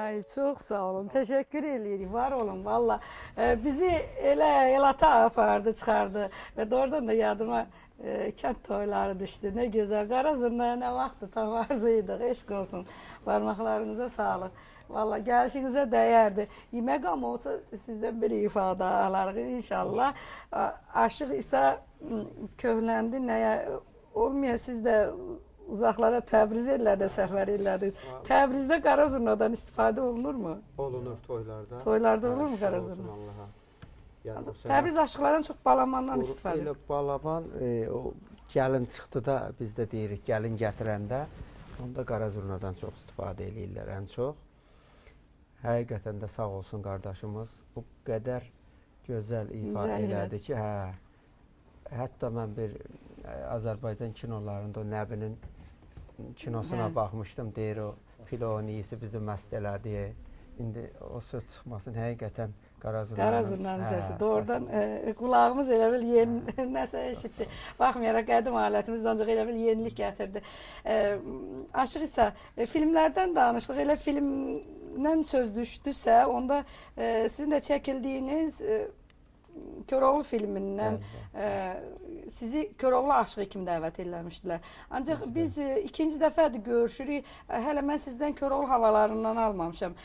Ay, çox sağ olun, təşəkkür edirik, var olun, valla. Bizi elə elata apardı, çıxardı və doğrudan da yadıma kənd toyları düşdü. Nə gözəl, Qarazırnaya nə vaxtı tam arzuydıq, eşq olsun, barmaqlarınıza sağlıq. Valla gəlişinizə dəyərdi. Yemək ama olsa sizdən bir ifadə alarıq inşallah. Aşıq isə köhləndi, nəyə olmaya siz də uzaqlara Təbriz ellərdə səfər elədiniz. Təbrizdə Qarazurnadan istifadə olunurmu? Olunur toylarda. Toylarda olurmu Qarazurna? Təbriz aşıqlardan çox balamandan istifadə edir. Elə balaman, o gəlin çıxdı da biz də deyirik, gəlin gətirəndə onda Qarazurnadan çox istifadə edirlər ən çox. Həqiqətən də sağ olsun qardaşımız bu qədər gözəl ifadə elədi ki, hətta mən bir Azərbaycan kinolarında o Nəbinin kinosuna baxmışdım, deyir o Filonisi bizi məst elədi. İndi o söz çıxmasın, həqiqətən Qarazurnanın səsi. Doğrudan qulağımız elə bil yeni nəsə eşitdi. Baxmayaraq qədim alətimizdə ancaq elə bil yenilik gətirdi. Aşıq isə filmlərdən danışdıq. Elə filmdən söz düşdüsə, onda sizin də çəkildiyiniz Koroğlu filmindən sizi Koroğlu aşığı kimi dəvət eləmişdilər. Ancaq biz ikinci dəfədir görüşürük. Hələ mən sizdən Koroğlu havalarından almamışam.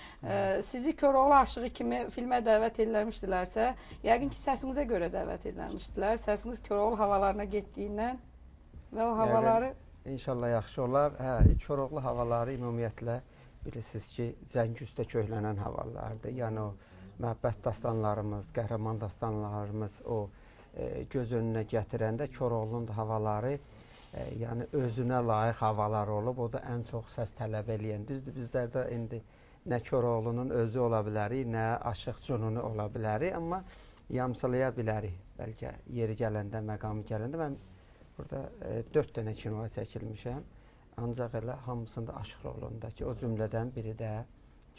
Sizi Koroğlu aşığı kimi filmə dəvət eləmişdilərsə, yəqin ki, səsinizə görə dəvət eləmişdilər. Səsiniz Koroğlu havalarına getdiyindən və o havaları... İnşallah yaxşı olar. Koroğlu havaları ümumiyyətlə bilirsiniz ki, Zəngüstə köklənən havalardır. Yəni o məhəbbət dastanlarımız, qəhrəman dastanlarımız o göz önünə gətirəndə Koroğlunun da havaları yəni özünə layiq havalar olub. O da ən çox səs tələb eləyən. Düzdür, bizlərdə indi nə Koroğlunun özü ola bilərik, nə Aşıq Cünunu ola bilərik, amma yamsılaya bilərik. Bəlkə yeri gələndə, məqamı gələndə. Mən burada 4 dənə kinoya çəkilmişəm. Ancaq elə hamısında Aşıq rolunda ki, o cümlədən biri də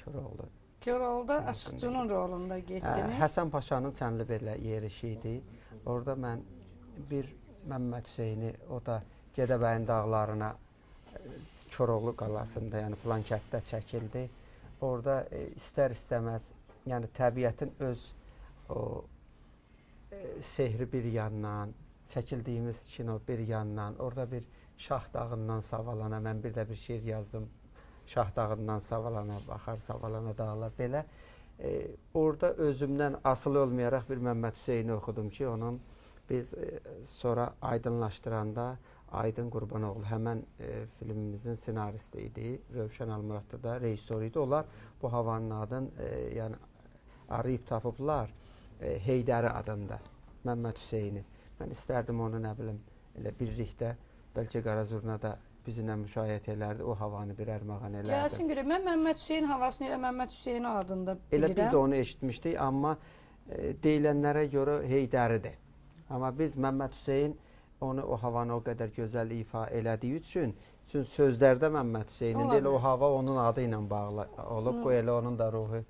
Koroğlu. Koroğlu'da Aşıq Cünun rolunda getdiniz. Həsən Paşanın Çənlibellə yerişi idi. Orada mən bir Məmməd Hüseyni, o da Gədəbəyin dağlarına Koroğlu qalasında, yəni filan kənddə çəkildi. Orada istər-istəməz, yəni təbiətin öz o sehri bir yandan, çəkildiyimiz kino bir yandan, orada bir Şah dağından savalana, mən bir də bir şeir yazdım. Şah dağından savalana, baxar savalana dağlar. Belə orada özümdən asılı olmayaraq bir Məmməd Hüseyni oxudum ki, onun biz sonra aydınlaşdıranda Aydın Qurbanoğlu həmən filmimizin senaristi idi. Rövşən Almuratlı da rejissor idi. Onlar bu havanın adını yəni arayıb tapıblar. Heydəri adında Məmməd Hüseyni. Mən istərdim onu, nə bilim, elə birlikdə, bəlkə Qarazurna da bizimlə müşayiət elərdi, o havanı bir ərmağan elərdi. Gəlsin görək, mən Məmməd Hüseyin havasını elə Məmməd Hüseyini adında bilirəm. Elə biz də onu eşitmişdik, amma deyilənlərə görə Heydəridir. Amma biz Məmməd Hüseyin onu, o havanı o qədər gözəl ifa elədiyi üçün sözlərdə Məmməd Hüseynin də elə o hava onun adı ilə bağlı olub, qoy elə onun da ruhu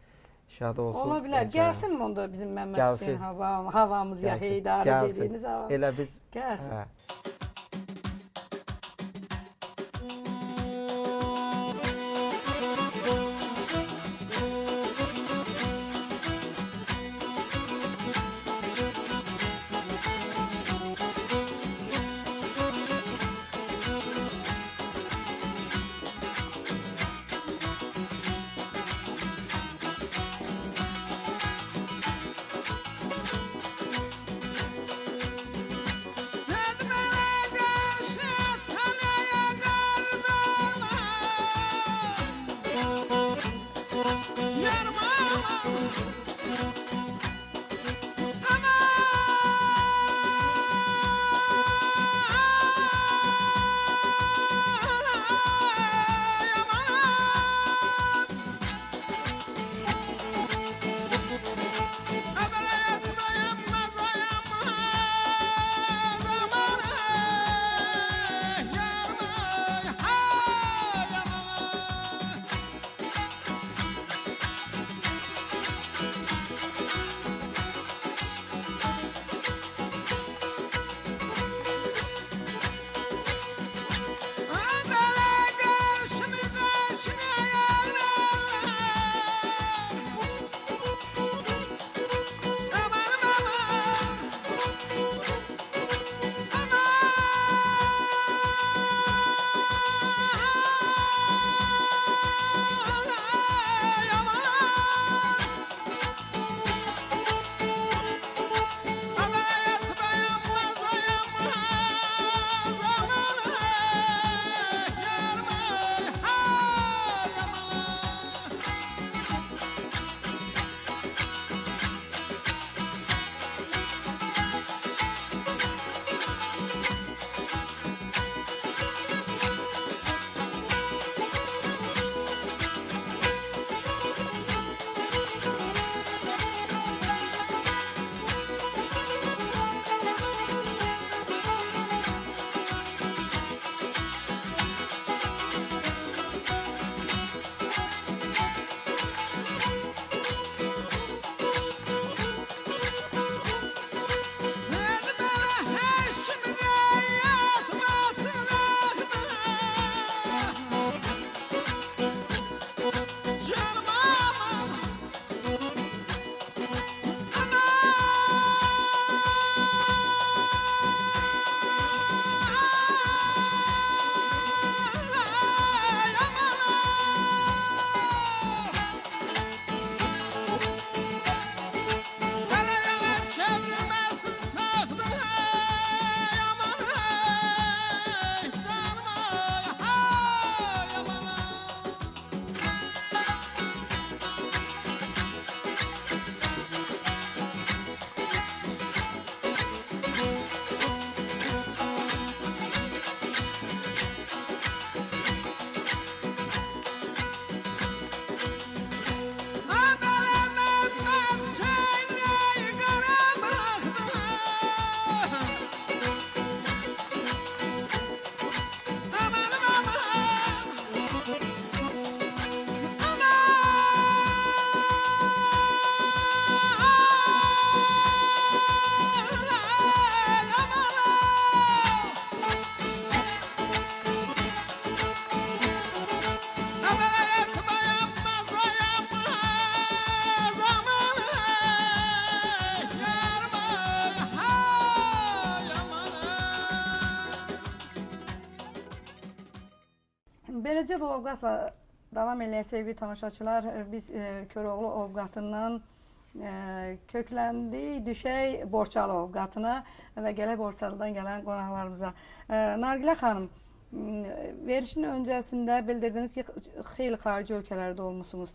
şad olsun. Ola bilər. Gəlsin mi onda bizim Məmməd Hüseyin havamız, ya Heydari dediyiniz hava? Elə biz... Gəlsin. Beləcə bu ovqatla davam eləyən sevgili tamaşaçılar, biz Köroğlu ovqatından kökləndik, düşək Borçalı ovqatına və gələk Borçalıdan gələn qonaqlarımıza. Nargilə xanım, verişin öncəsində bildirdiniz ki, xeyli xarici ölkələrdə olmuşsunuz.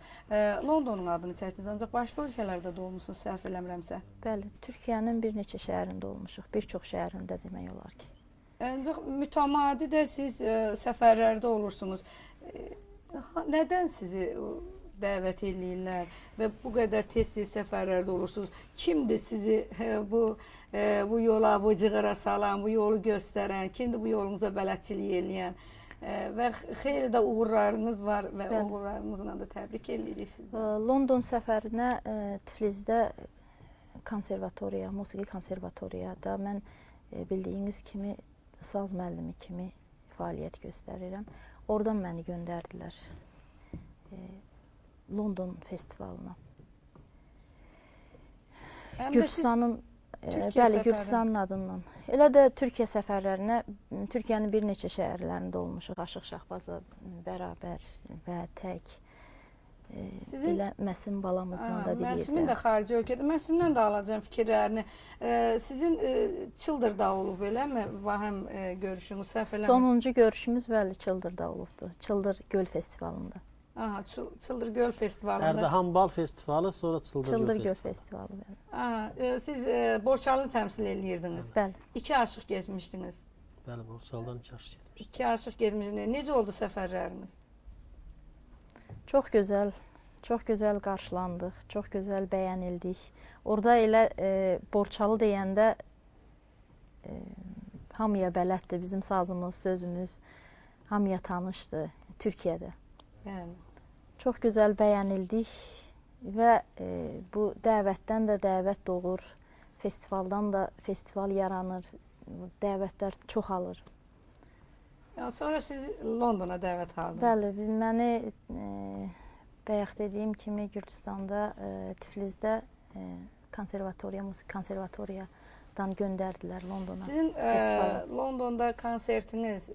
Londonun adını çəkdiniz, ancaq başqa ölkələrdə də olmuşsunuz, səhv eləmirəmsə. Bəli, Türkiyənin bir neçə şəhərində olmuşuq, bir çox şəhərində demək olar ki. Ancaq mütəmadi də siz səfərlərdə olursunuz. Nədən sizi dəvət eləyirlər və bu qədər tez-tez səfərlərdə olursunuz? Kimdir sizi bu yola, bu cığıra salan, bu yolu göstərən, kimdir bu yolumuza bələdçilik eləyən? Və xeyli də uğurlarınız var və uğurlarınızla da təbrik eləyirik sizi. London səfərinə Tiflisdə konservatoriya, musiqi konservatoriyada mən bildiyiniz kimi saz müəllimi kimi fəaliyyət göstərirəm. Oradan məni göndərdilər London festivalına. Gürcüstanın, bəli, Gürcüstanın adından. Elə də Türkiyə səfərlərinə, Türkiyənin bir neçə şəhərlərində olmuşuq. Aşıq Şahbazla bərabər və tək. Elə Məsim balamızla da bir yerdə. Məsimin də xarici ölkədə. Məsimdən də alacağım fikirlərini. Sizin Çıldırda olub, eləmi? Vahəm görüşünüz, səhv eləmi? Sonuncu görüşümüz, bəli, Çıldırda olubdur. Çıldır Göl Festivalında. Aha, Çıldır Göl Festivalında. Ərdahan Bal Festivalı, sonra Çıldır Göl Festivalı. Aha, siz Borçalı təmsil edirdiniz. Bəli. 2 aşıq getmişdiniz. Bəli, Borçalıdan 2 aşıq getmişdik. 2 aşıq getmişdiniz. Necə oldu səfərləriniz? Çox gözəl qarşılandıq, çox gözəl bəyənildik. Orada elə Borçalı deyəndə hamıya bələddir, bizim sazımız, sözümüz hamıya tanışdır Türkiyədə. Yəni. Çox gözəl bəyənildik və bu dəvətdən də dəvət doğur, festivaldan da festival yaranır, dəvətlər çoxalır. Sonra siz Londona dəvət aldınız. Bəli, məni bayaq dediyim kimi Gürcüstanda, Tiflisdə konservatoriya, musiqi konservatoriyadan göndərdilər Londona. Sizin Londonda konsertiniz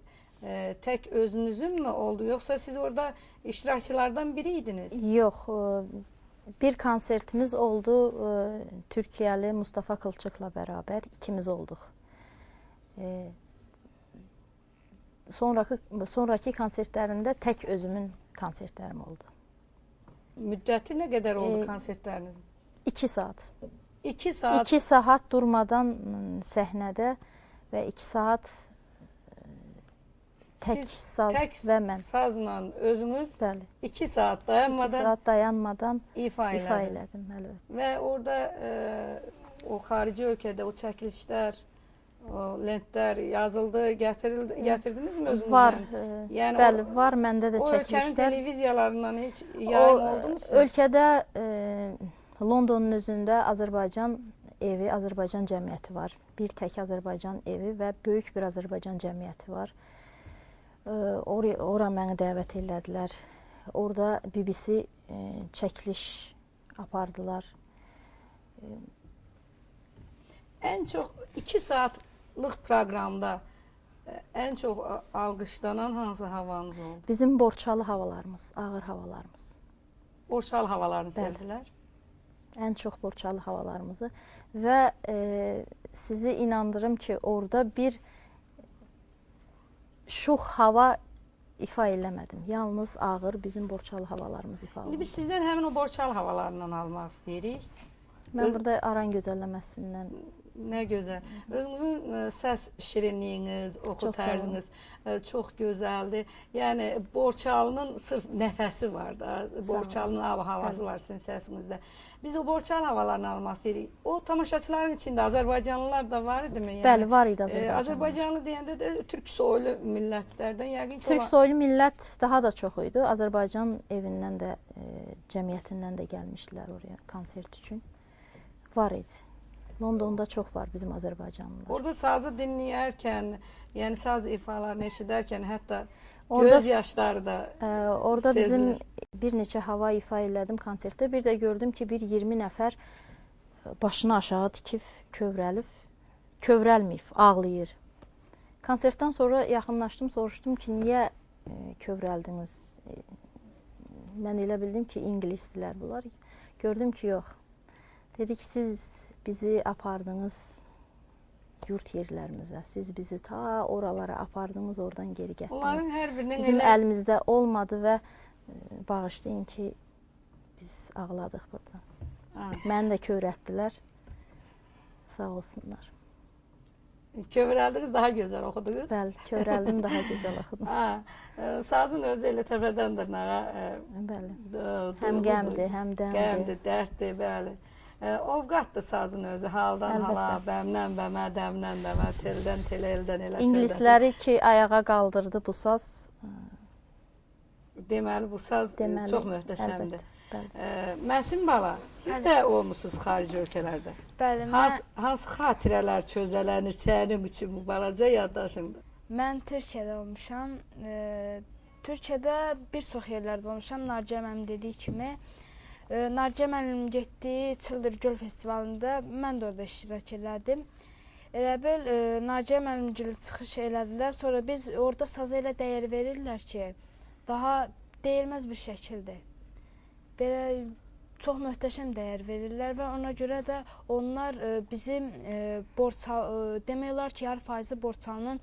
tək özünüzün mü oldu, yoxsa siz orada iştirakçılardan biri idiniz? Yox, bir konsertimiz oldu Türkiyəli Mustafa Kılçıkla bərabər, ikimiz olduq. Sonraki konsertlərimdə tək özümün konsertlərim oldu. Müddəti nə qədər oldu konsertlərinizin? 2 saat. 2 saat? 2 saat durmadan səhnədə və 2 saat tək saz və mən. Sazla özünüz 2 saat dayanmadan ifa elədim. Və orada o xarici ölkədə o çəkilişlər, o lentlər yazıldı, gətirdiniz mi özünüzdən? Var, bəli, var məndə də çəkilişlər. O ölkənin televiziyalarından heç yayım oldu mu sizin? Ölkədə Londonun özündə Azərbaycan evi, Azərbaycan cəmiyyəti var. Bir tək Azərbaycan evi və böyük bir Azərbaycan cəmiyyəti var. Ora məni dəvət elədilər. Orada BBC çəkiliş apardılar. Ən çox 2 saatlıq proqramda ən çox alqışlanan hansı havanız oldu? Bizim Borçalı havalarımız, ağır havalarımız. Borçalı havalarını sevdilər? Ən çox Borçalı havalarımızı və sizi inandırım ki, orada bir şux hava ifa eləmədim. Yalnız ağır bizim Borçalı havalarımız ifa olundu. Biz sizdən həmin o Borçalı havalarından almaq istəyirik. Mən burada Aran gözəlləməsindən. Nə gözəl. Özünüzün səs şirinliyiniz, oxu tərziniz çox gözəldir. Yəni Borçalının sırf nəfəsi var da, Borçalının havası var sizin səsinizdə. Biz o Borçalı havalarını almaq istəyirik. O tamaşaçıların içində Azərbaycanlılar da var idi mi? Bəli, var idi Azərbaycanlılar. Azərbaycanlı deyəndə də türk soylu millətlərdən yəqin ki, türk soylu millət daha da çox idi. Azərbaycan evindən də, cəmiyyətindən də gəlmişdilər oraya konsert üçün. Var idi. Londonda çox var bizim Azərbaycanlılar. Orada sazı dinləyərkən, yəni saz ifalarını eşidərkən hətta göz yaşları da orada bizim bir neçə hava ifa elədim konsertdə. Bir də gördüm ki, bir 20 nəfər başını aşağı tikib, kövrəlməyib, ağlayır. Konsertdən sonra yaxınlaşdım, soruşdum ki, niyə kövrəldiniz. Mən elə bildim ki, ingilisdilər bunlar. Gördüm ki, yox. Dedi ki, siz bizi apardınız yurt yerlərimizə. Siz bizi ta oralara apardınız, oradan geri Onların gətirdiniz. hər birinin Bizim elə əlimizdə olmadı və bağışlayın ki, biz ağladıq burada. Ha. Məni də kövrətdilər. Sağ olsunlar. Kövrəldiniz, daha gözəl oxudunuz. Bəli, kövrəldim, daha gözəl oxudum. Ha, sazın özü elə təpədən dırnağa Bəli. həm qəmdir, həm dəmdir. Qəmdir, dərddir, bəli. Ovqatdır sazın özü, haldan hala, bəmdən bəmə, dəmdən dəmə, teldən telə, eldən elə. İngilisləri ki, ayağa qaldırdı bu saz. Deməli, bu saz çox möhtəşəmdir. Əlbəttə. Məsim bala, siz də olmusunuz xarici ölkələrdə. Bəli, Hansı xatirələr çözələnir sənin üçün bu balaca yaddaşında? mən Türkiyədə olmuşam. Türkiyədə bir çox yerlərdə olmuşam. Narciyə müəllim dediyi kimi. Narciyə müəllim getdiyi Çıldır Göl festivalında mən də orada iştirak elədim. Elə bil Narciyə müəllimgil çıxış elədilər. Sonra biz orada saza elə dəyər verirlər ki, daha deyilməz bir şəkildir. Belə çox möhtəşəm dəyər verirlər və ona görə də onlar bizim demək olar ki, yarı faizi Borçalının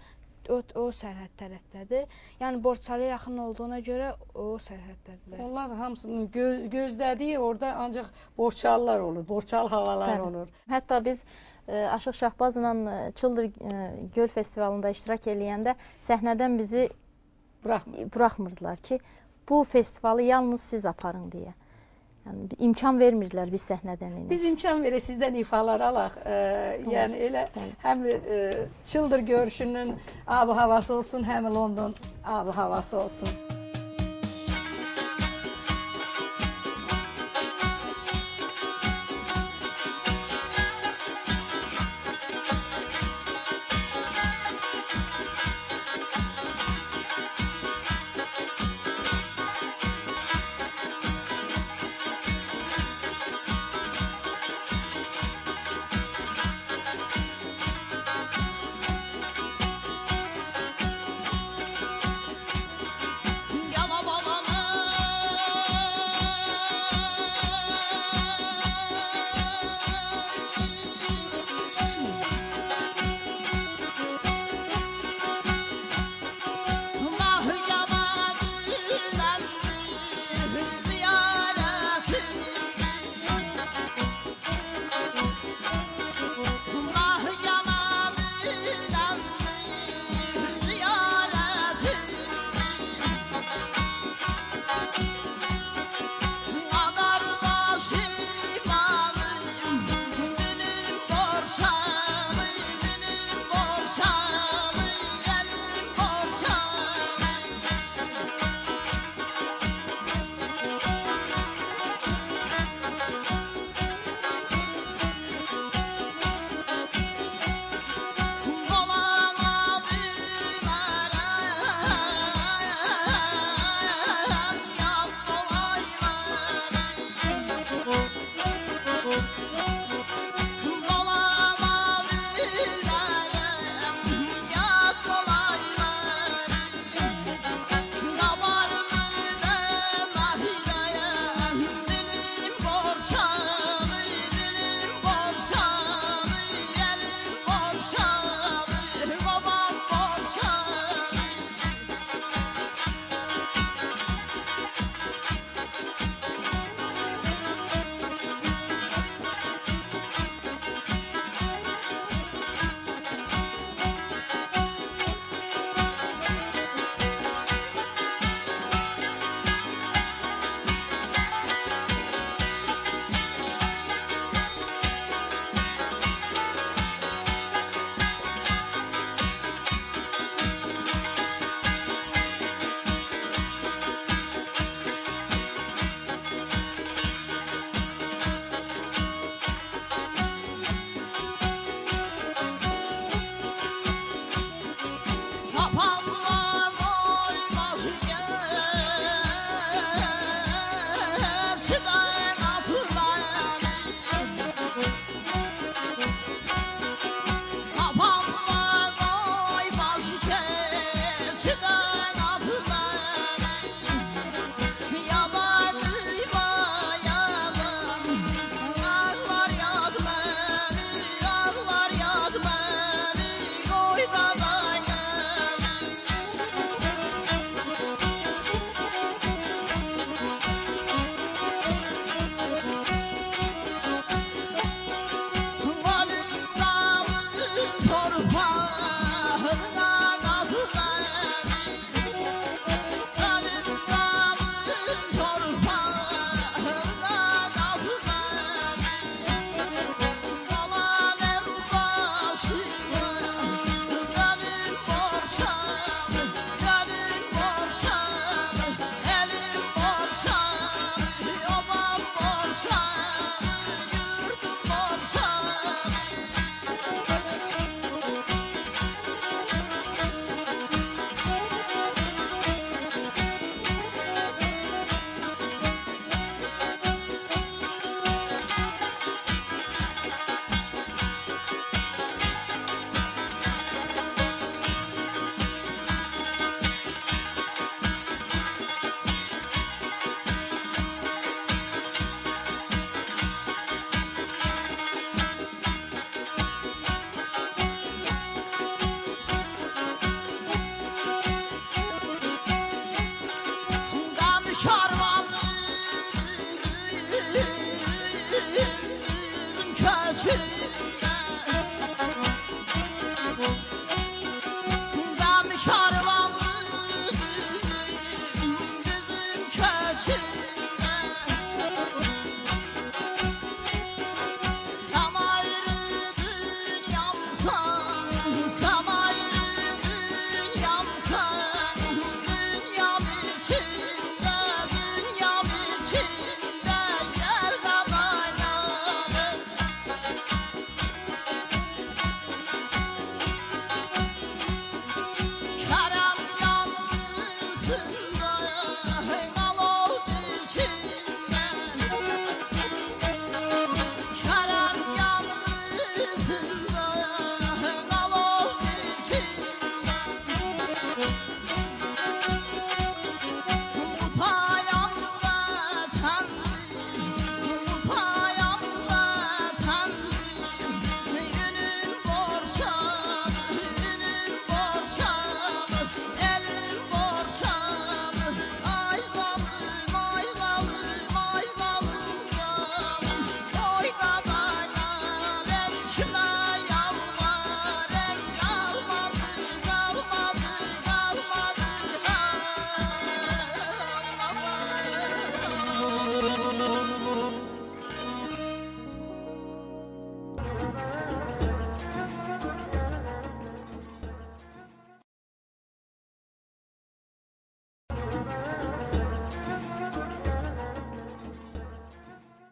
o sərhəd tərəfdədir. Yəni Borçalıya yaxın olduğuna görə o sərhəddədirlər. Onlar hamısının gözlədiyi orada ancaq Borçalılar olur, Borçalı havalar olur. Hətta biz Aşıq Şahbazla Çıldır Göl festivalında iştirak eləyəndə səhnədən bizi buraxmırdılar ki, bu festivalı yalnız siz aparın deyə. Yəni imkan vermirdilər biz səhnədən enək. Biz imkan verək sizdən ifalar alaq. Yəni elə həm Çıldır görüşünün ab havası olsun, həm London ab havası olsun.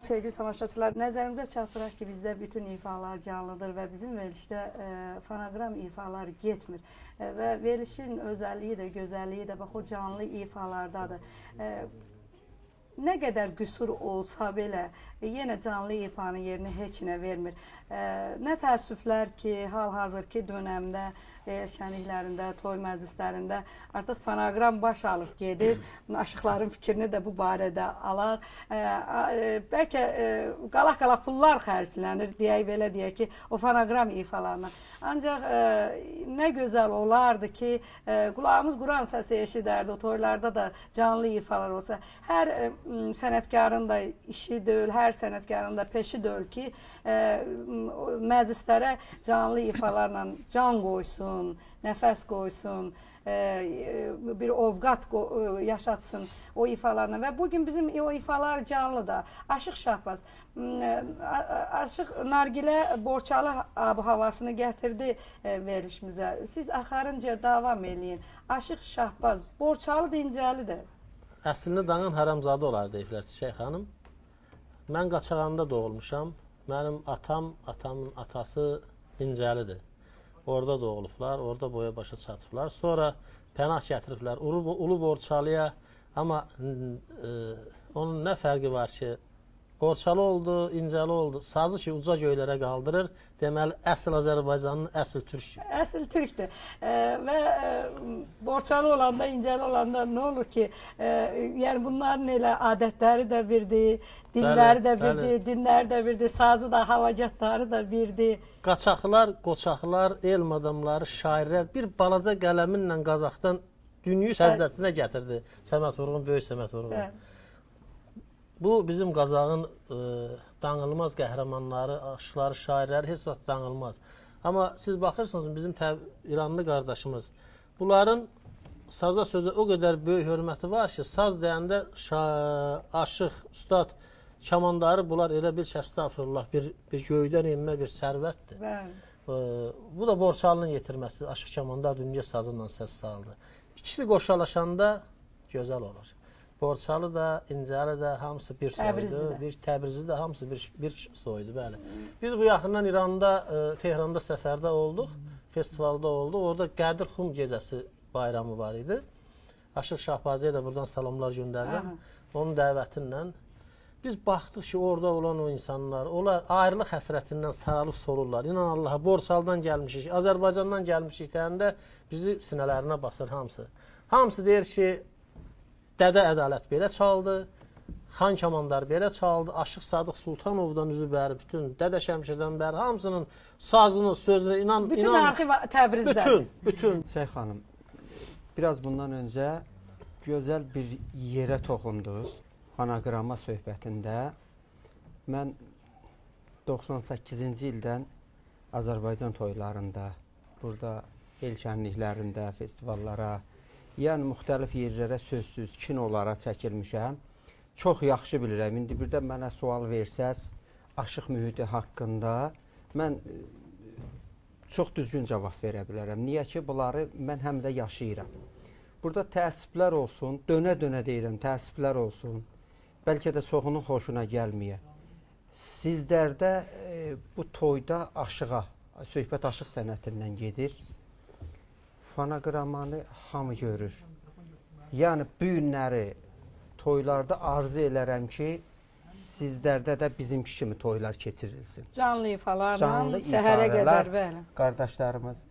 Sevgili tamaşaçılar, nəzərinizə çatdıraq ki, bizdə bütün ifalar canlıdır və bizim verilişdə fonoqram ifalar getmir. Və verilişin özəlliyi də, gözəlliyi də bax o canlı ifalardadır. Nə qədər qüsur olsa belə, yenə canlı ifanın yerini heç nə vermir. Nə təəssüflər ki, hal-hazırki dönəmdə, şənliklərində, toy məclislərində artıq fonoqram baş alıb gedir. Aşıqların fikrini də bu barədə alaq. Bəlkə qala-qala pullar xərclənir, deyək belə deyək ki, o fonoqram ifalarına. Ancaq nə gözəl olardı ki, qulağımız Quran səsi eşidərdi, o toylarda da canlı ifalar olsa. Hər sənətkarın da işi deyil, hər sənətkarın da peşi deyil ki, məclislərə canlı ifalarla can qoysun, nəfəs qoysun, bir ovqat yaşatsın o ifalarla. Və bugün bizim o ifalar canlıdır. Aşıq Şahbaz, Aşıq Nargilə Borçalı havasını gətirdi verilişimizə. Siz axarınca davam eləyin. Aşıq Şahbaz, Borçalı dincəlidir. Əslində Dağın Haramzadə olar deyiblər Çiçək xanım. Mən Qaçağanda doğulmuşam. Mənim atam, atamın atası İncəlidir. Orada doğulublar, orada boya başa çatıblar. Sonra pənah gətiriblər Ulu Borçalıya. Amma onun nə fərqi var ki, Borçalı oldu, İncəli oldu. Sazı ki, uca göylərə qaldırır. Deməli, əsl Azərbaycanın əsl türkü. Əsl türkdür. Və Borçalı olanda, İncəli olanda nə olur ki, yəni bunların elə adətləri də birdir, dilləri də birdir, dinləri də birdir, sazı da, havacatları da birdir. Qaçaqlar, qoçaqlar, elm adamları, şairlər bir balaca qələminlə Qazaxdan dünyü səzdəsinə gətirdi. Səmət Vurğun, böyük Səmət Vurğun. Bu bizim Qazağın danılmaz qəhrəmanları, aşıqları, şairləri heç vaxt danılmaz. Amma siz baxırsınız bizim İranlı qardaşımız, bunların saza sözə o qədər böyük hörməti var ki, saz deyəndə aşıq, ustad, kamandarı bunlar elə bir əstəğfirullah, bir göydən enmə bir sərvətdir. Bu da Borçalının yetirməsi, aşıq kamandar dünya sazından səs saldı. İkisi qoşalaşanda gözəl olur. Borçalı da, İncəli də hamısı bir soydu, Təbrizi də hamısı bir soydu, bəli. Biz bu yaxından İranda, Tehranda səfərdə olduq, festivalda olduq. Orada Qədir Xum gecəsi bayramı var idi. Aşıq Şahbaziyə də buradan salamlar göndərirəm. Onun dəvətinlə. Biz baxdıq ki, orada olan o insanlar, onlar ayrılıq həsrətindən saralıb solurlar. İnan Allaha, Borçalıdan gəlmişik, Azərbaycandan gəlmişik deyəndə bizi sinələrinə basır hamısı. Hamısı deyir ki, Dədə Ədalət belə çaldı, Xan Kamandar belə çaldı, Aşıq Sadıq Sultanovdan üzü bəri, bütün Dədə Şəmşirdən bəri, hamısının sazını, sözünü inan... Bütün arxiv Təbrizdə. Bütün. Şeyx xanım, biraz bundan öncə gözəl bir yerə toxundunuz fonoqrama söhbətində. Mən 98-ci ildən Azərbaycan toylarında, burada el şənliklərində, festivallara, yəni müxtəlif yerlərə sözsüz kinolara çəkilmişəm. Çox yaxşı bilirəm. İndi birdən mənə sual versəz, aşıq mühiti haqqında mən çox düzgün cavab verə bilərəm. Niyə ki, bunları mən həm də yaşayıram. Burada təəssüflər olsun, dönə-dönə deyirəm, təəssüflər olsun. Bəlkə də çoxunun xoşuna gəlməyə. Sizlərdə bu toyda aşığa, söhbət aşıq sənətindən gedir. Fonoqramanı hamı görür. Yəni, bu günləri toylarda arzu elərəm ki, sizlərdə də bizimki kimi toylar keçirilsin. Canlı ifalarla, səhərə qədər, bəli. Qardaşlarımız,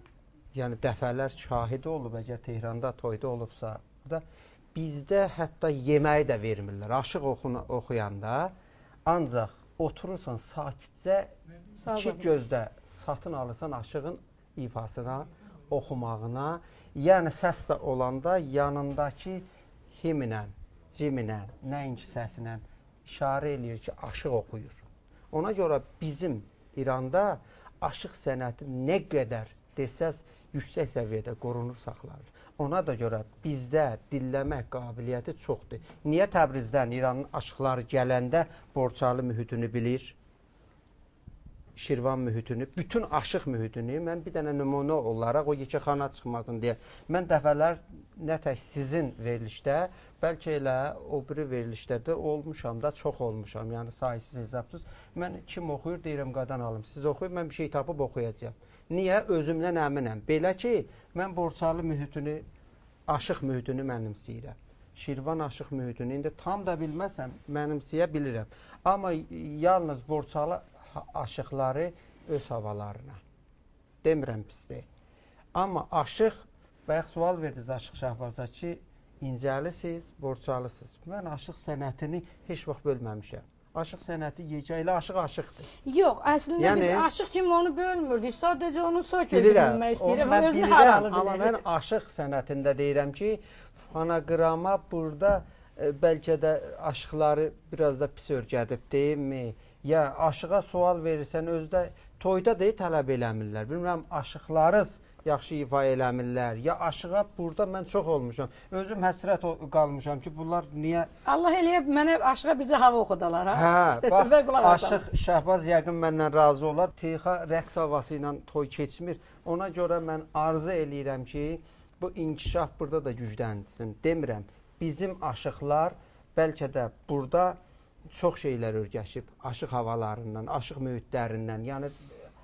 yəni dəfələr şahidi olub, əgər Tehranda toyda olubsa, bizdə hətta yeməyi də vermirlər. Aşıq oxuyanda, ancaq oturursan sakitcə, iki gözdə satın alırsan aşığın ifasına, oxumağına, yəni səs də olanda yanındakı himlə, cimlə, nəinki səsinlə işarə eləyir ki, aşıq oxuyur. Ona görə bizim İranda aşıq sənəti nə qədər desəz, yüksək səviyyədə qorunur, saxlanır. Ona da görə bizdə dilləmək qabiliyyəti çoxdur. Niyə Təbrizdən İranın aşıqları gələndə Borçalı mühitini bilir, Şirvan mühitini, bütün aşıq mühitini, mən bir dənə nümunə olaraq o yekəxana çıxmasın deyə. Mən dəfələr nə tək sizin verilişdə, bəlkə elə o biri verilişlərdə olmuşam da, çox olmuşam, yəni sayısız hesabsız. Mən kim oxuyur deyirəm, qadan alım, siz oxuyun, mən bir şey tapıb oxuyacağam. Niyə? Özümdən əminəm. Belə ki, mən Borçalı mühitini, aşıq mühitini mənimsəyirəm. Şirvan aşıq mühitini indi tam da bilməsəm, mənimsəyə bilirəm. Amma yalnız Borçalı aşıqları öz havalarına. Demirəm pisdir. Amma aşıq, bayaq sual verdiniz Aşıq Şahbaza ki, incəlisiz, Borçalısınız. Mən aşıq sənətini heç vaxt bölməmişəm. Aşıq sənəti yekə ilə aşıq aşıqdır. Yox, əslində biz aşıq kimi onu bölmürdük. Sadəcə onun sökülü bilmək istəyirəm. Mən bilirəm, amma mən aşıq sənətində deyirəm ki, fonoqrama burada bəlkə də aşıqları biraz da pis örgədib, deyilmi? Ya aşığa sual verirsən, özdə toyda deyil tələb eləmirlər. Bilmirəm, aşıqlarız yaxşı ifa eləmirlər. Ya aşığa burada mən çox olmuşam. Özüm həsrət qalmışam ki, bunlar niyə... Allah eləyib, mənə aşığa bizə hava oxudalar. Hə, bax, Aşıq Şahbaz yəqin məndən razı olar. Teyxa rəqs havası ilə toy keçmir. Ona görə mən arzu eləyirəm ki, bu inkişaf burada da güclənsin. Demirəm, bizim aşıqlar bəlkə də burada çox şeylər örgəşib, aşıq havalarından, aşıq mühitlərindən, yəni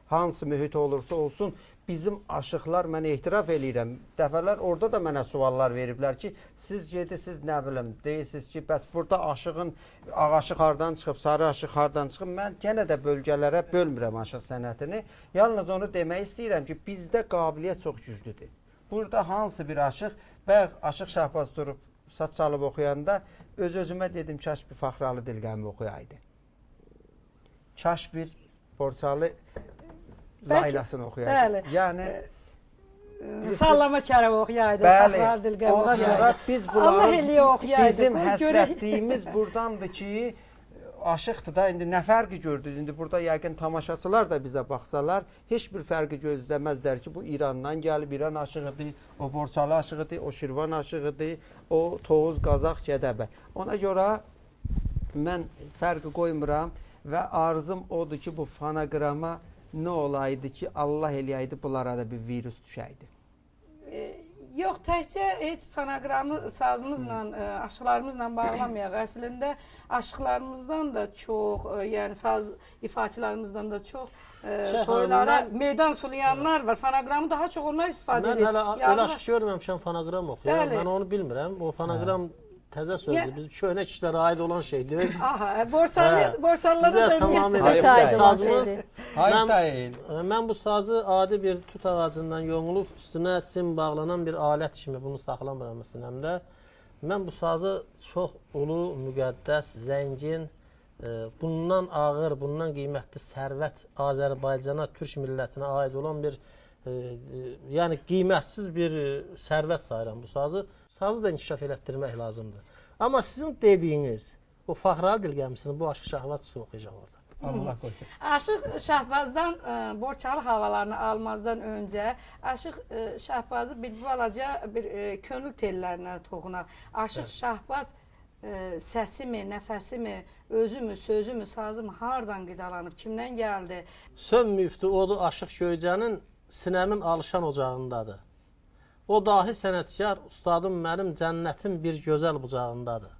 hansı mühit olursa olsun, bizim aşıqlar, mən ehtiraf eləyirəm, dəfələr orada da mənə suallar veriblər ki, siz gedəsiz, nə bilim, deyirsiniz ki, bəs burada aşığın, ağaşıq hardan çıxıb, sarı aşıq hardan çıxıb, mən yenə də bölgələrə bölmürəm aşıq sənətini, yalnız onu demək istəyirəm ki, bizdə qabiliyyət çox güclüdür. Burada hansı bir aşıq, bayaq Aşıq Şahbaz durub, saç çalıb oxuyanda, öz-özümə dedim, kaş bir Fəxralı Dilqəmi oxuyaydı. Kaş bir Borçalı laylasını oxuyaydı. Yəni, Sallama Kərəm oxuyaydı, Fəxralı Dilqəmi oxuyaydı. Ona görə biz bunların, bizim həsrətliyimiz buradandır ki, aşıqdır da, indi nə fərqi gördünüz? İndi burada yəqin tamaşaçılar da bizə baxsalar, heç bir fərqi gözləməzlər ki, bu İrandan gəlib, İran aşığıdır, o Borçalı aşığıdır, o Şirvan aşığıdır, o Toğuz, Qazaq, Gədəbə. Ona görə mən fərqi qoymuram və arzum odur ki, bu fonoqrama nə olaydı ki, Allah eləyəydi, bunlara da bir virus düşəydi. Yox, təkcə heç fonoqramı sazımızla, aşıqlarımızla bağlamayaq. Əslində, aşıqlarımızdan da çox, yəni saz ifaçılarımızdan da çox toylara meydan sulayanlar var. Fonoqramı daha çox onlar istifadə edir. Mən hələ el aşıq görməmişəm fonoqram oxuyur. Mən onu bilmirəm. O fonoqram təzə sözdür. Biz köhnə kişilərə aid olan şeydir. Aha, borçalılara da bilirsiniz. Hayır deyil. Mən bu sazı adi bir tut ağacından yonulub, üstünə sim bağlanan bir alət kimi bunu saxlamıram sinəmdə. Mən bu sazı çox ulu, müqəddəs, zəngin, bundan ağır, bundan qiymətli sərvət Azərbaycana, Türk millətinə aid olan bir, yəni qiymətsiz bir sərvət sayıram bu sazı. Sazı da inkişaf elətdirmək lazımdır. Amma sizin dediyiniz, o Fəxralı Dilqəmisini bu Aşıq Şahbaz çıxıb oxuyacaq orada. Allah qoysun. Aşıq Şahbazdan Borçalı havalarını almazdan öncə Aşıq Şahbazı bir balaca bir könül tellərinə toxunaq. Aşıq Şahbaz səsimi, nəfəsimi, özümü, sözümü, sazımı hardan qidalanıb, kimdən gəldi? Sönmüyübdü odu Aşıq Göycənin sinəmin alışan ocağındadır. O dahi sənətkar, ustadım mənim cənnətin bir gözəl bucağındadır.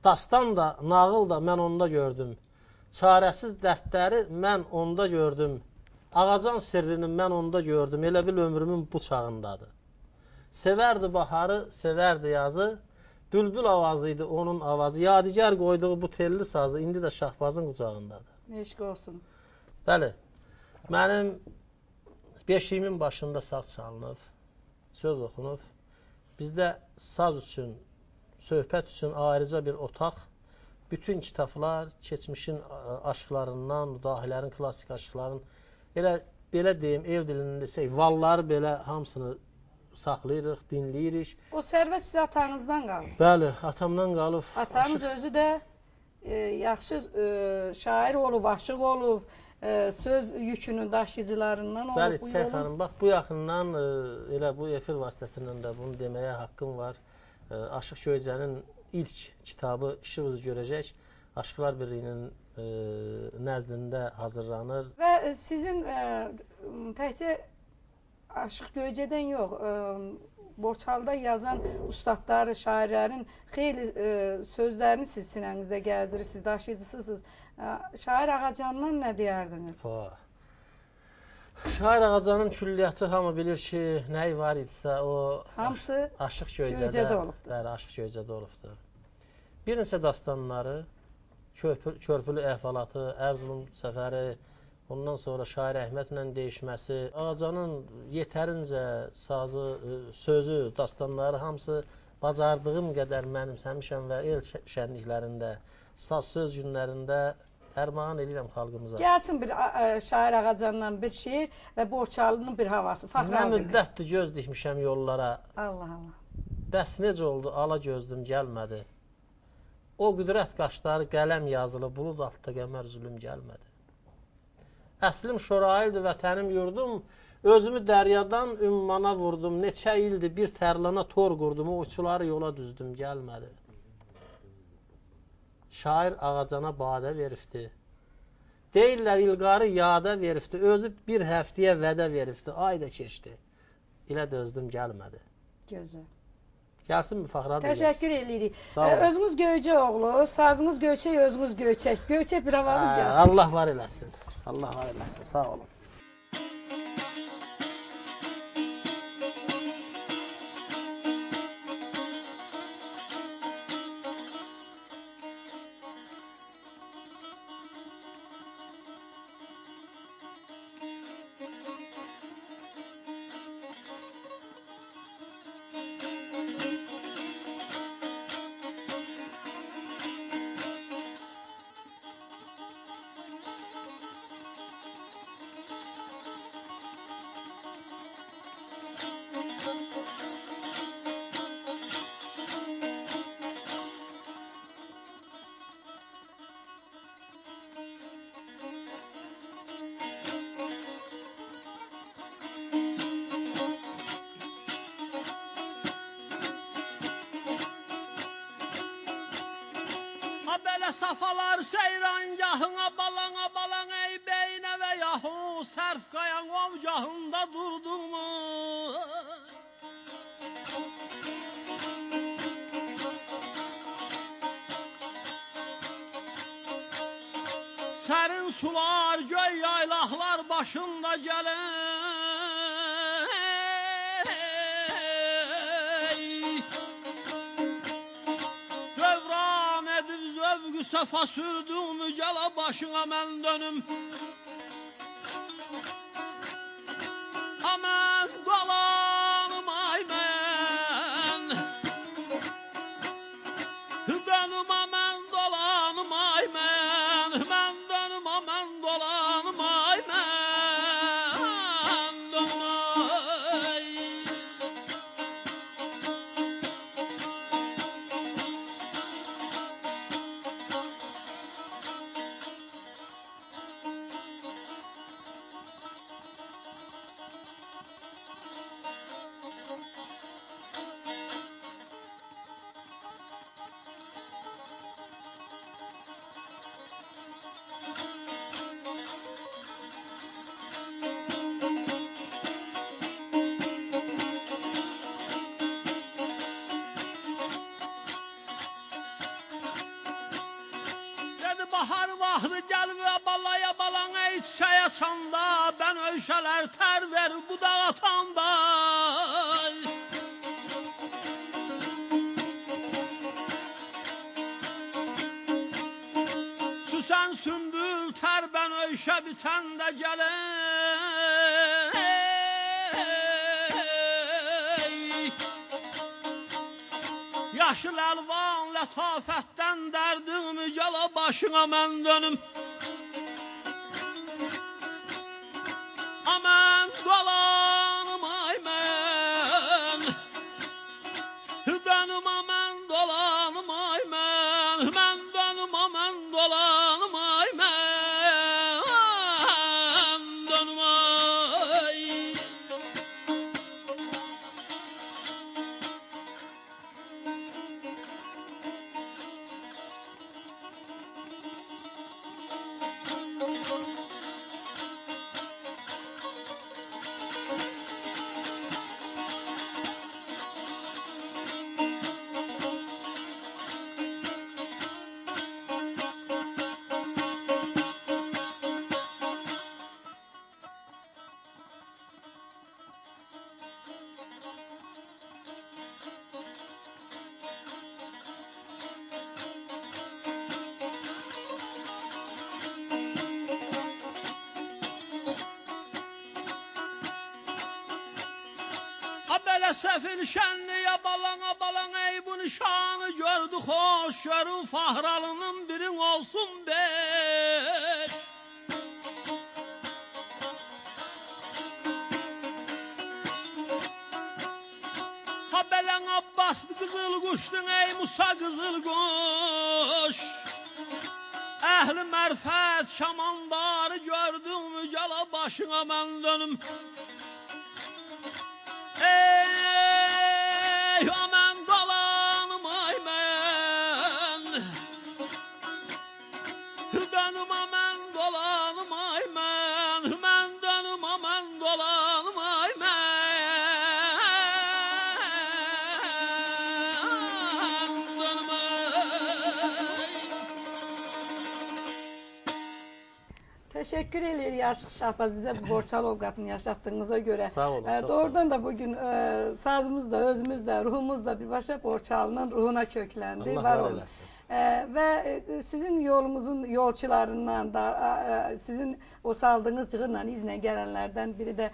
Dastan da, nağıl da mən onda gördüm. Çarəsiz dərdləri mən onda gördüm. Ağacan sirrini mən onda gördüm. Elə bil ömrümün bu çağındadır. Sevərdi baharı, sevərdi yazı. Bülbül avazıydı onun avazı. Yadigar qoyduğu bu telli sazı indi də Şahbazın qucağındadır. Eşq olsun. Bəli, mənim beşiyimin başında saz çalınıb, söz oxunub. Bizdə saz üçün, söhbət üçün ayrıca bir otaq, bütün kitablar, keçmişin aşıqlarından, dahilərin, klassik aşıqların, belə deyim, ev dilində desək, valları belə hamısını saxlayırıq, dinləyirik. O sərvət sizə atanızdan qalıb. Bəli, atamdan qalıb. Atanız özü də yaxşı şair olub, aşıq olub, söz yükünün daşıyıcılarından olub. Bəli, Çiçək xanım, bax bu yaxından elə bu efir vasitəsindən də bunu deməyə haqqım var. Aşıq Göycənin ilk kitabı işıq üzü görəcək. Aşıqlar Birliyinin nəzdində hazırlanır. Və sizin təkcə Aşıq Göycədən yox, Borçalıda yazan ustadları, şairlərin xeyli sözlərini siz sinənizdə gəzdirirsiniz, daşıyıcısısınız. Şair Ağacandan nə deyərdiniz? Şair Ağacanın külliyyatı hamı bilir ki, nəyi var idisə o hamısı Aşıq Göycədə olubdur. Bəli, Aşıq Göycədə olubdur. Bir neçə dastanları, Körpülü əhvalatı, Ərzulum səfəri, ondan sonra Şair Əhmədlə deyişməsi, Ağacanın yetərincə sazı, sözü, dastanları hamısı bacardığım qədər mənimsəmişəm və el şənliklərində, saz söz günlərində ərmağan edirəm xalqımıza. Gəlsin bir Şair Ağacandan bir şeir və Borçalının bir havası. Nə müddətdir göz dikmişəm yollara. Allah Allah. Bəs necə oldu, ala gözdüm gəlmədi. O qüdrət qaşları qələm yazılı, bulud altda qəmər zülüm gəlmədi. Əslim Şoraildir, vətənim yurdum, özümü dəryadan ümmana vurdum, neçə ildir bir tərlana tor qurdum, o uçuları yola düzdüm, gəlmədi. Şair Ağacana badə verifdi. Deyirlər İlqarı yada verifdi, özü bir həftəyə vədə verifdi, ay da keçdi. İlə dözdüm, gəlmədi. Gözəl. Gəlsin mi Fəxra? Təşəkkür edirik. Özünüz Göycə oğlu, sazınız Göyçək, özünüz Göyçək. Göyçək bir havamız gəlsin. Allah var eləsin. Allah var eləsin. Sağ olun. Belə safalar seyrangahına balana balan ey beynə və yahu sərf qayan ovcahında durdun mu? Sərin sular, göy yaylaqlar başında gəlin. Səfa sürdüm, gələ başına mən dönüm. Amən qalanım ay mən. Dönüm amən dolanım ay mən. Mən dönüm amən dolanım ay mən. Dönüm ay. çiçeği açanda, ben öyşələr tər verir budaq atanda. Süsən sümbül tər, ben öyşə bitəndə gələk. Yaşıl əlvan lətafətdən dərdimi gələ başına mən dönüm. Aman dolanım ay mən, dönüm aman dolanım ay mən, mən dönüm aman dolanım ay mən, dönüm ay. Belə səfil şənliyə balana balana ey bu nişanı gördü xoş görün fahralının birin olsun beş. Ha belən Abbas qızıl quşdun ey Musa qızıl quş. Əhli mərfət şamandarı gördün mü gələ başına mən dönüm. Ey aman dolanım ay mən, dönüm aman dolanım ay mən, mən dönüm aman dolanım ay mən, dönüm ay. Teşekkür ederim Yaşıq Şahbaz bize bu Borçalı ovqatını yaşattığınıza göre. Sağ olun. Çok Doğrudan da bugün sazımız da, özümüz de, ruhumuz da birbaşa Borçalı'nın ruhuna köklendi. Allah var var olun. eləsin. Ve sizin yolumuzun yolçularından da sizin o saldığınız cığırla izle gelenlerden biri de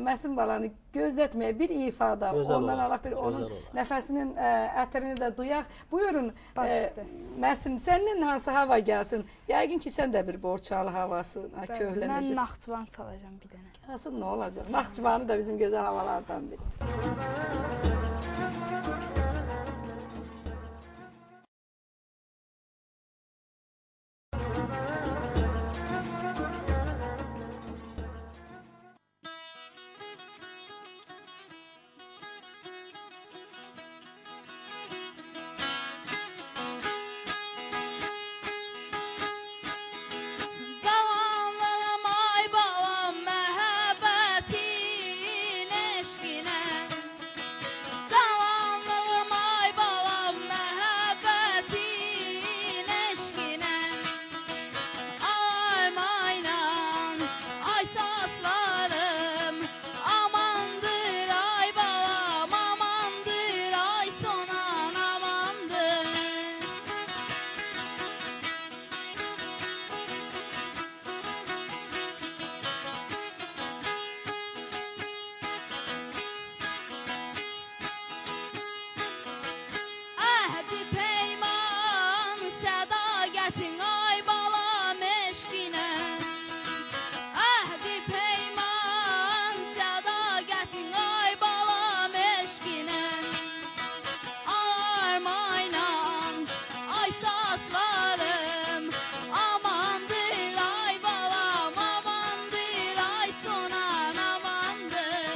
Məsim balanı gözletmeye bir ifade. Gözəl Ondan olar, Allah bir onun gözəl olar. nefesinin ətrini de duyaq. Buyurun Baş üstə. Məsim senin hansı hava gelsin? Yəqin ki sen de bir Borçalı havası Mən köhlənəcəksən. Naxçıvan çalacağım bir dənə. Nasıl ne olacak? Naxçıvanı da bizim güzel havalardan biri. Zavalım ay balam məhəbbətin eşqinə. Zavalım ay balam məhəbbətin eşqinə. Armaynan ay sazlarım, amandır ay balam, amandır ay sonan amandır. Əhdi peyman, sədaqətin ay balam eşqinə. Əhdi peyman, sədaqətin ay balam eşqinə. Armaynan, ay sazlarım, amandır ay balam, amandır ay sonan amandır.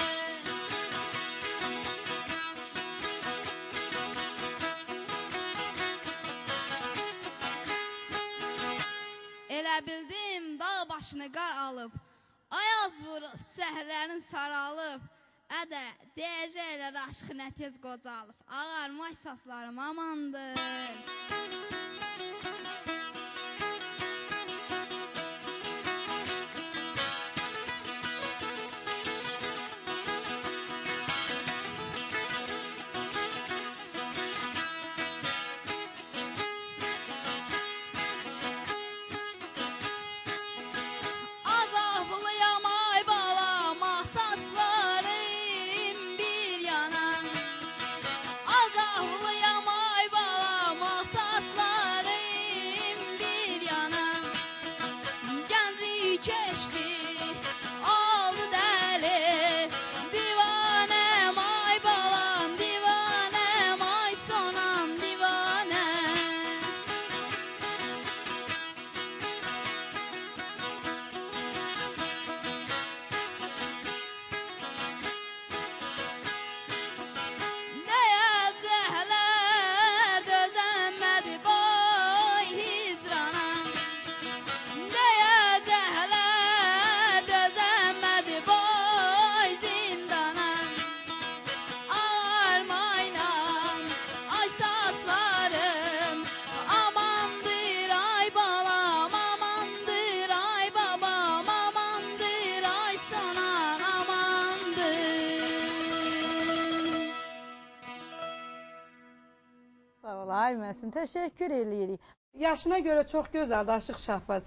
Elə bildim dağ başını qar alıb, ayaz vurub, cəhlərin saralıb. Ədə, deyəcəklər aşkı nə tez qocalıb, ağarmaş saslarım amandır. yaymasın. Təşəkkür eləyirik. Yaşına görə çox gözəldir Aşıq Şahbaz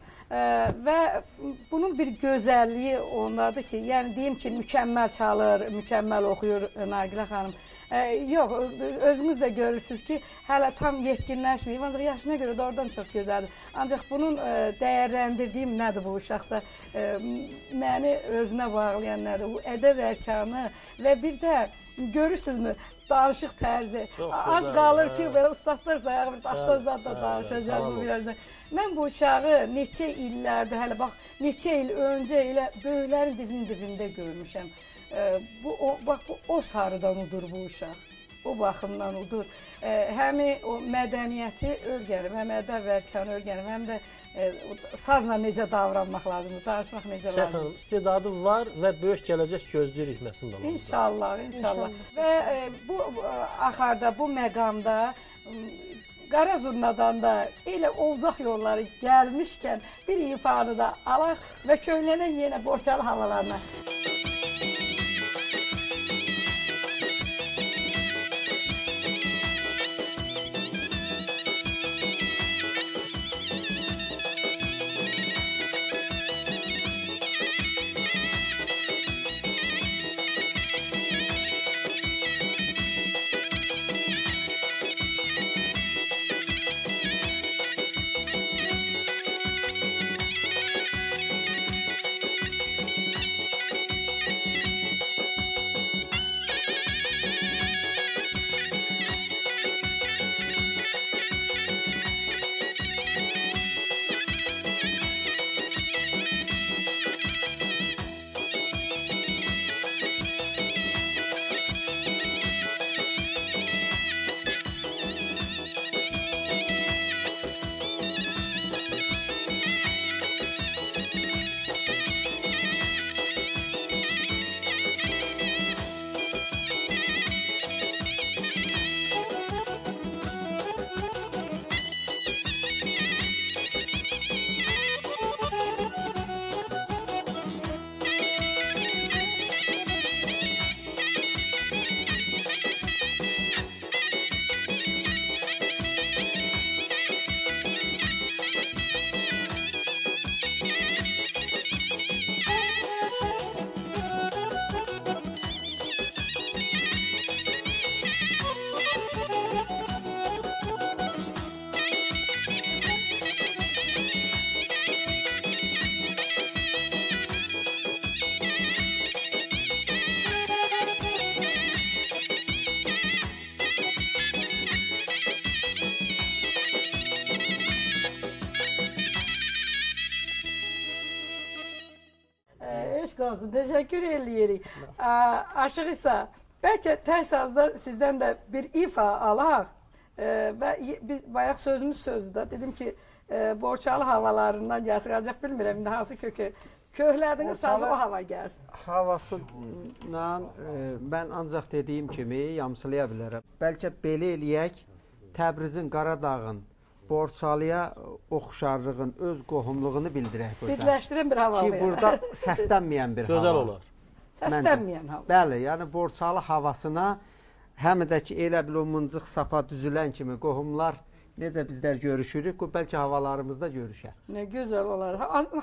və bunun bir gözəlliyi ondadır ki, yəni deyim ki, mükəmməl çalır, mükəmməl oxuyur Nagilə xanım. Yox, özünüz də görürsünüz ki, hələ tam yetkinləşməyib, ancaq yaşına görə də oradan çox gözəldir. Ancaq bunun dəyərləndirdiyim nədir bu uşaqda? Məni özünə bağlayan nədir? Bu ədəb ərkanı və bir də görürsünüzmü? Danışıq tərzi. Az qalır ki, belə ustadlar sayağı bir dastazdan da danışacaq bu birazdan. Mən bu uşağı neçə illərdir, hələ bax, neçə il öncə elə böyüklərin dizinin dibində görmüşəm. Bax, bu o sarıdan udur bu uşaq. O baxımdan udur. Həm o mədəniyyəti öyrənib, həm ədəb ərkanı öyrənib, həm də sazla necə davranmaq lazımdır, danışmaq necə lazımdır. Şeyx xanım, istedadı var və böyük gələcək gözləyirik Məsin balamızda. İnşallah, inşallah. Və bu axarda, bu məqamda Qara Zurnadan da elə olacaq yolları gəlmişkən bir ifanı da alaq və köhnələn yenə Borçalı havalarına. Olsun, təşəkkür eləyirik. Aşıq isə bəlkə təhsazda sizdən də bir ifa alaq və biz bayaq sözümüz sözdür. Dedim ki, Borçalı havalarından gəlsin, ancaq bilmirəm indi hansı kökü. Köhlədiniz sazı o hava gəlsin. Havasından mən ancaq dediyim kimi yamsılaya bilərəm. Bəlkə belə eləyək, Təbrizin, Qaradağın, Borçalıya oxşarlığın, öz qohumluğunu bildirək burada. Birləşdirən bir hava. Ki, burada səslənməyən bir hava. Gözəl olar. Səslənməyən hava. Bəli, yəni Borçalı havasına həm də ki, elə bil o mıncıq sapa düzülən kimi qohumlar necə bizlər görüşürük, bu bəlkə havalarımızda görüşər. Nə gözəl olar.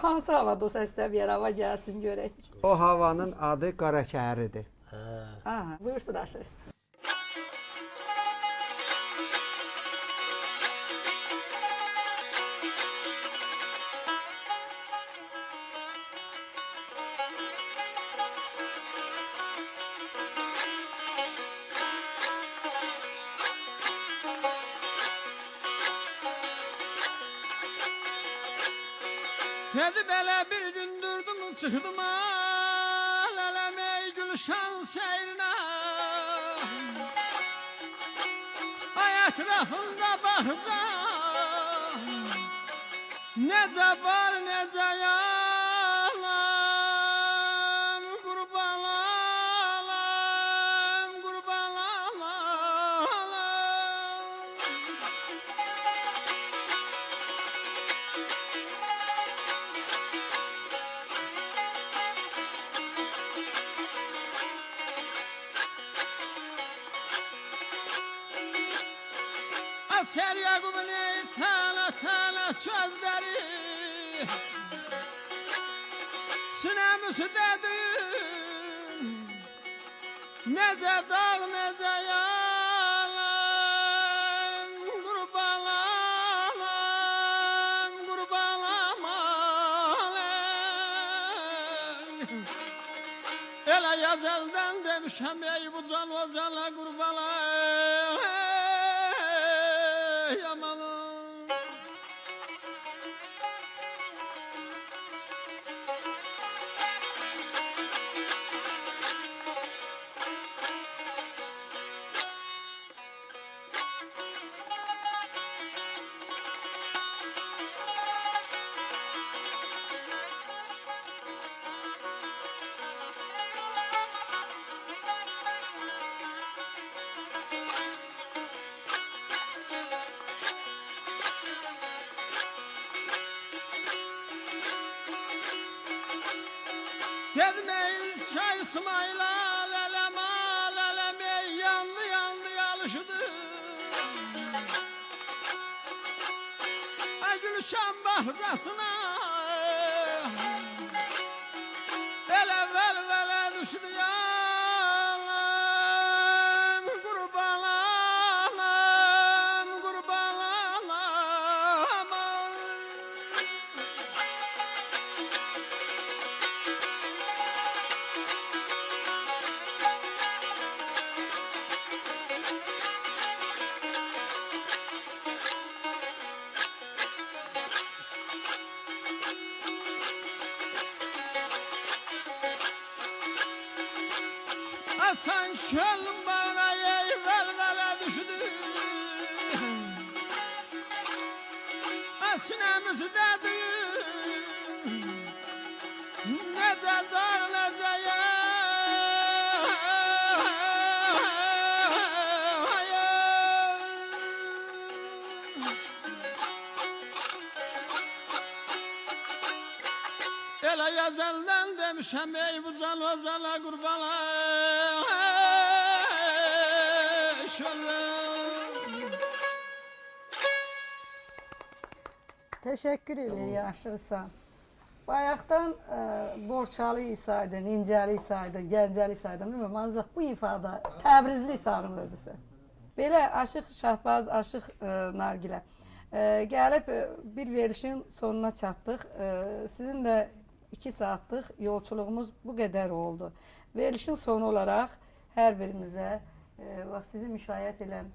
Hansı havada o səslənməyən hava gəlsin görək. O havanın adı Qarakəhəridir. Buyursun Aşıq. Dedi belə bir gün durdum çıxdım ələməy gülşan şəhrinə Ay ətrafında baxacaq Necə var necə yalan Qurban alam Qurban alam Ser Yakup'un ey tane sözleri Sinemizi dedin Nece dağ nece yalan Kurbalam Ele yazelden demişem ey bu can o cana kurbalam Yamalım Dedim ey Şah İsmail'a lelem ey yandı alışdı Gülşen bahçesine ele velvele düştü yalan kurbalam Hasan çöl bana ey velvele düştü Sinemizi dedi Nece dar nece Ele yazelden demişem ey bu can o cana kurbalam Teşekkür ederim yaşlısan. Bayaqdan Borçalı isaydın, İncəli isaydın, Gəncəli isaydın, bilmirəm, ancaq bu ifadə Təbrizli isanın özüsən. Belə Aşıq Şahbaz, Aşıq Nargilə, gəlib bir verilişin sonuna çatdıq. Sizin də 2 saatlıq yolçuluğumuz bu qədər oldu. Verilişin sonu olaraq hər birinizə, sizi müşayiət edən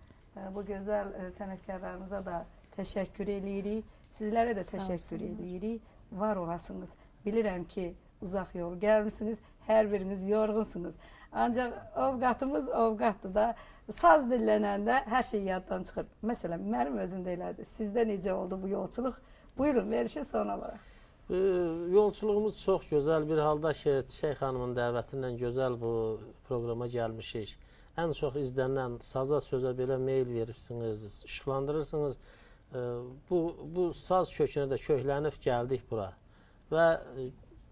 bu gözəl sənətkarlarınıza da təşəkkür edirik. Sizlərə də təşəkkür edirik. Var olasınız. Bilirəm ki, uzaq yol gəlmişsiniz, hər biriniz yorğunsunuz. Ancaq ovqatımız ovqatdır da, saz dinlənəndə hər şey yaddan çıxır. Məsələn, mənim özümdə elədir. Sizdə necə oldu bu yolçuluq? Buyurun, verilişin sonu olaraq. Yolçuluğumuz çox gözəl bir halda ki, Çiçək xanımın dəvətindən gözəl bu proqrama gəlmişik. Ən çox izlənən saza sözə belə meyil verirsiniz, işıqlandırırsınız. Bu saz kökünə də köklənib gəldik bura. Və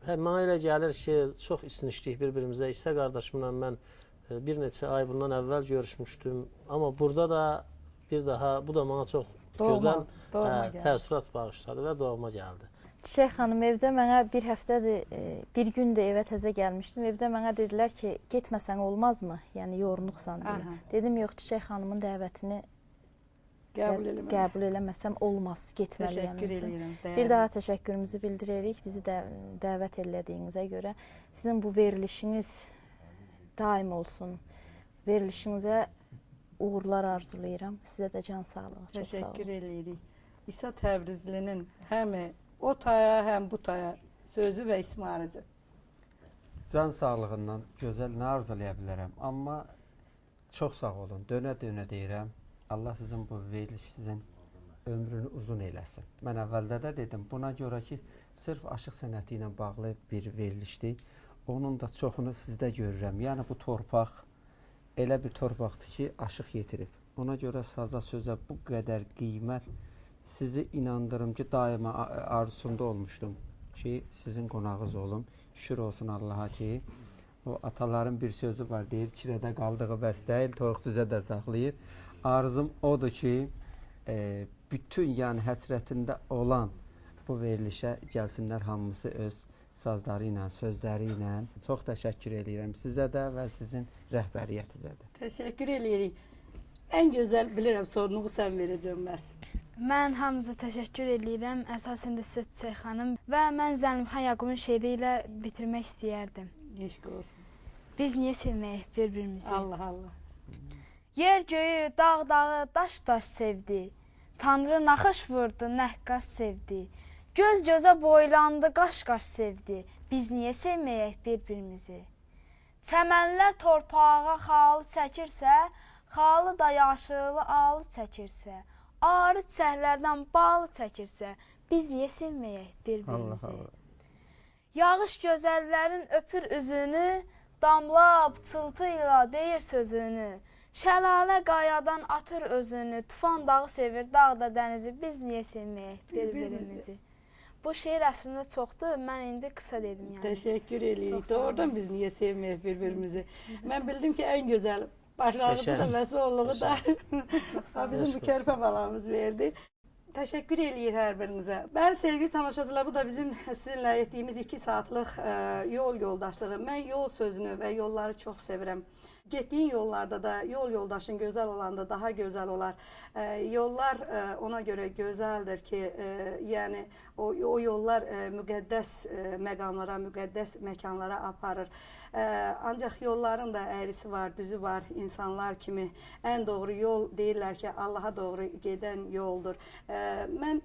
mənə elə gəlir ki, çox isinişdik bir-birimizə. İsə qardaşımla mən bir neçə ay bundan əvvəl görüşmüşdüm. Amma burada da bir daha, bu da mənə çox gözəl təəssürat bağışladı və doğma gəldi. Çiçək xanım, evdə mənə bir həftədir, bir gündür evə təzə gəlmişdim. Evdə mənə dedilər ki, getməsən olmazmı? Yəni, yorğunluqsan deyə. Dedim, yox, Çiçək xanımın dəvətini qəbul eləməsəm olmaz, getməliyəm. Təşəkkür edirəm. Bir daha təşəkkürümüzü bildiririk bizi dəvət elədiyinizə görə. Sizin bu verilişiniz daim olsun. Verilişinizə uğurlar arzulayıram. Sizə də can sağlığı. Təşəkkür edirik. İsa Təbrizlinin həm o taya, həm bu taya sözü və ismarıcı. Can sağlığından gözəl nə arzulaya bilərəm. Amma çox sağ olun. Dönə-dönə deyirəm. Allah sizin bu veriliş sizin ömrünü uzun eləsin. Mən əvvəldə də dedim, buna görə ki, sırf aşıq sənəti ilə bağlı bir verilişdir. Onun da çoxunu sizdə görürəm. Yəni bu torpaq elə bir torpaqdır ki, aşıq yetirib. Ona görə saza sözə bu qədər qiymət sizi inandırım ki, daima arzusunda olmuşdum ki, sizin qonağınız olum. Şükür olsun Allaha ki, o ataların bir sözü var, deyir, kirədə qaldığı bəs deyil, toyuq düzə də saxlayır. Arzum odur ki, bütün yəni həsrətində olan bu verilişə gəlsinlər hamısı öz sazları ilə, sözləri ilə. Çox təşəkkür edirəm sizə də və sizin rəhbəriyyətinizə də. Təşəkkür edirik. Ən gözəl bilirəm sorunu sən verəcəm məhz. Mən hamınıza təşəkkür edirəm. Əsasında sizə Çiçək xanım və mən Zəlimxan Yaqubun şeiri ilə bitirmək istəyərdim. Eşq olsun. Biz niyə sevməyik bir-birimizi? Allah Allah. Yer göyü, dağ dağı, daş daş sevdi. Tanrı naxış vurdu, nəhqaş sevdi. Göz gözə boylandı, qaş-qaş sevdi. Biz niyə sevməyək bir-birimizi? Çəmənlər torpağa xalı çəkirsə, xalı da yaşılı alı çəkirsə, arı çiçəklərdən balı çəkirsə, biz niyə sevməyək bir-birimizi? Yağış gözəllərin öpür üzünü, damla pıçıltı ilə deyir sözünü. Şəlalə qayadan atır özünü, tufan dağı sevir, dağ da dənizi, biz niyə sevməyək bir-birimizi? Bu şeir əslində çoxdur, mən indi qısa dedim yəni. Təşəkkür edirik. Doğrudan biz niyə sevməyək bir-birimizi? Mən bildim ki, ən gözəl başlanğıcı da məsulluğu da bizim bu körpə balamız verdi. Təşəkkür eləyir hər birinizə. Bəli, sevgili tamaşaçılar, bu da bizim sizinlə etdiyimiz 2 saatlıq yol yoldaşlığı. Mən yol sözünü və yolları çox sevirəm. Getdiyin yollarda da yol yoldaşın gözəl olanda daha gözəl olar. Yollar ona görə gözəldir ki, yəni o yollar müqəddəs məqamlara, müqəddəs məkanlara aparır. Ancaq yolların da əyrisi var, düzü var. İnsanlar kimi ən doğru yol deyirlər ki, Allaha doğru gedən yoldur. Mən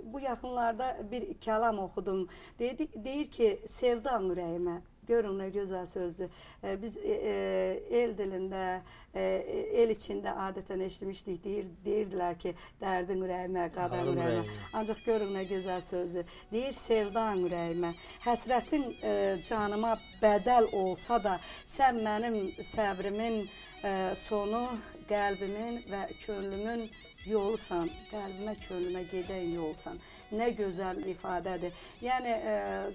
bu yaxınlarda bir kəlam oxudum. Deyir ki, sevdam ürəyimə. Görün nə gözəl sözdür. Biz el dilində, el içində adətən eşitmişdik, deyirdilər ki, dərdin ürəyimə, qadan ürəyimə. Ancaq görün nə gözəl sözdür. Deyir, sevdan ürəyimə, həsrətin canıma bədəl olsa da, sən mənim səbrimin sonu, qəlbimin və könlümün yolusan, qəlbimə, könlümə gedən yolsan. Nə gözəl ifadədir. Yəni,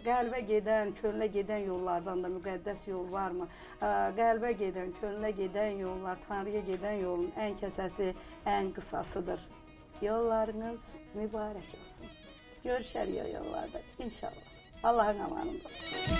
qəlbə gedən, könlə gedən yollardan da müqəddəs yol varmı? Qəlbə gedən, könlə gedən yollar, Tanrıya gedən yolun ən kəsəsi, ən qısasıdır. Yollarınız mübarək olsun. Görüşərik yollarda, inşallah. Allahın amanında olsun.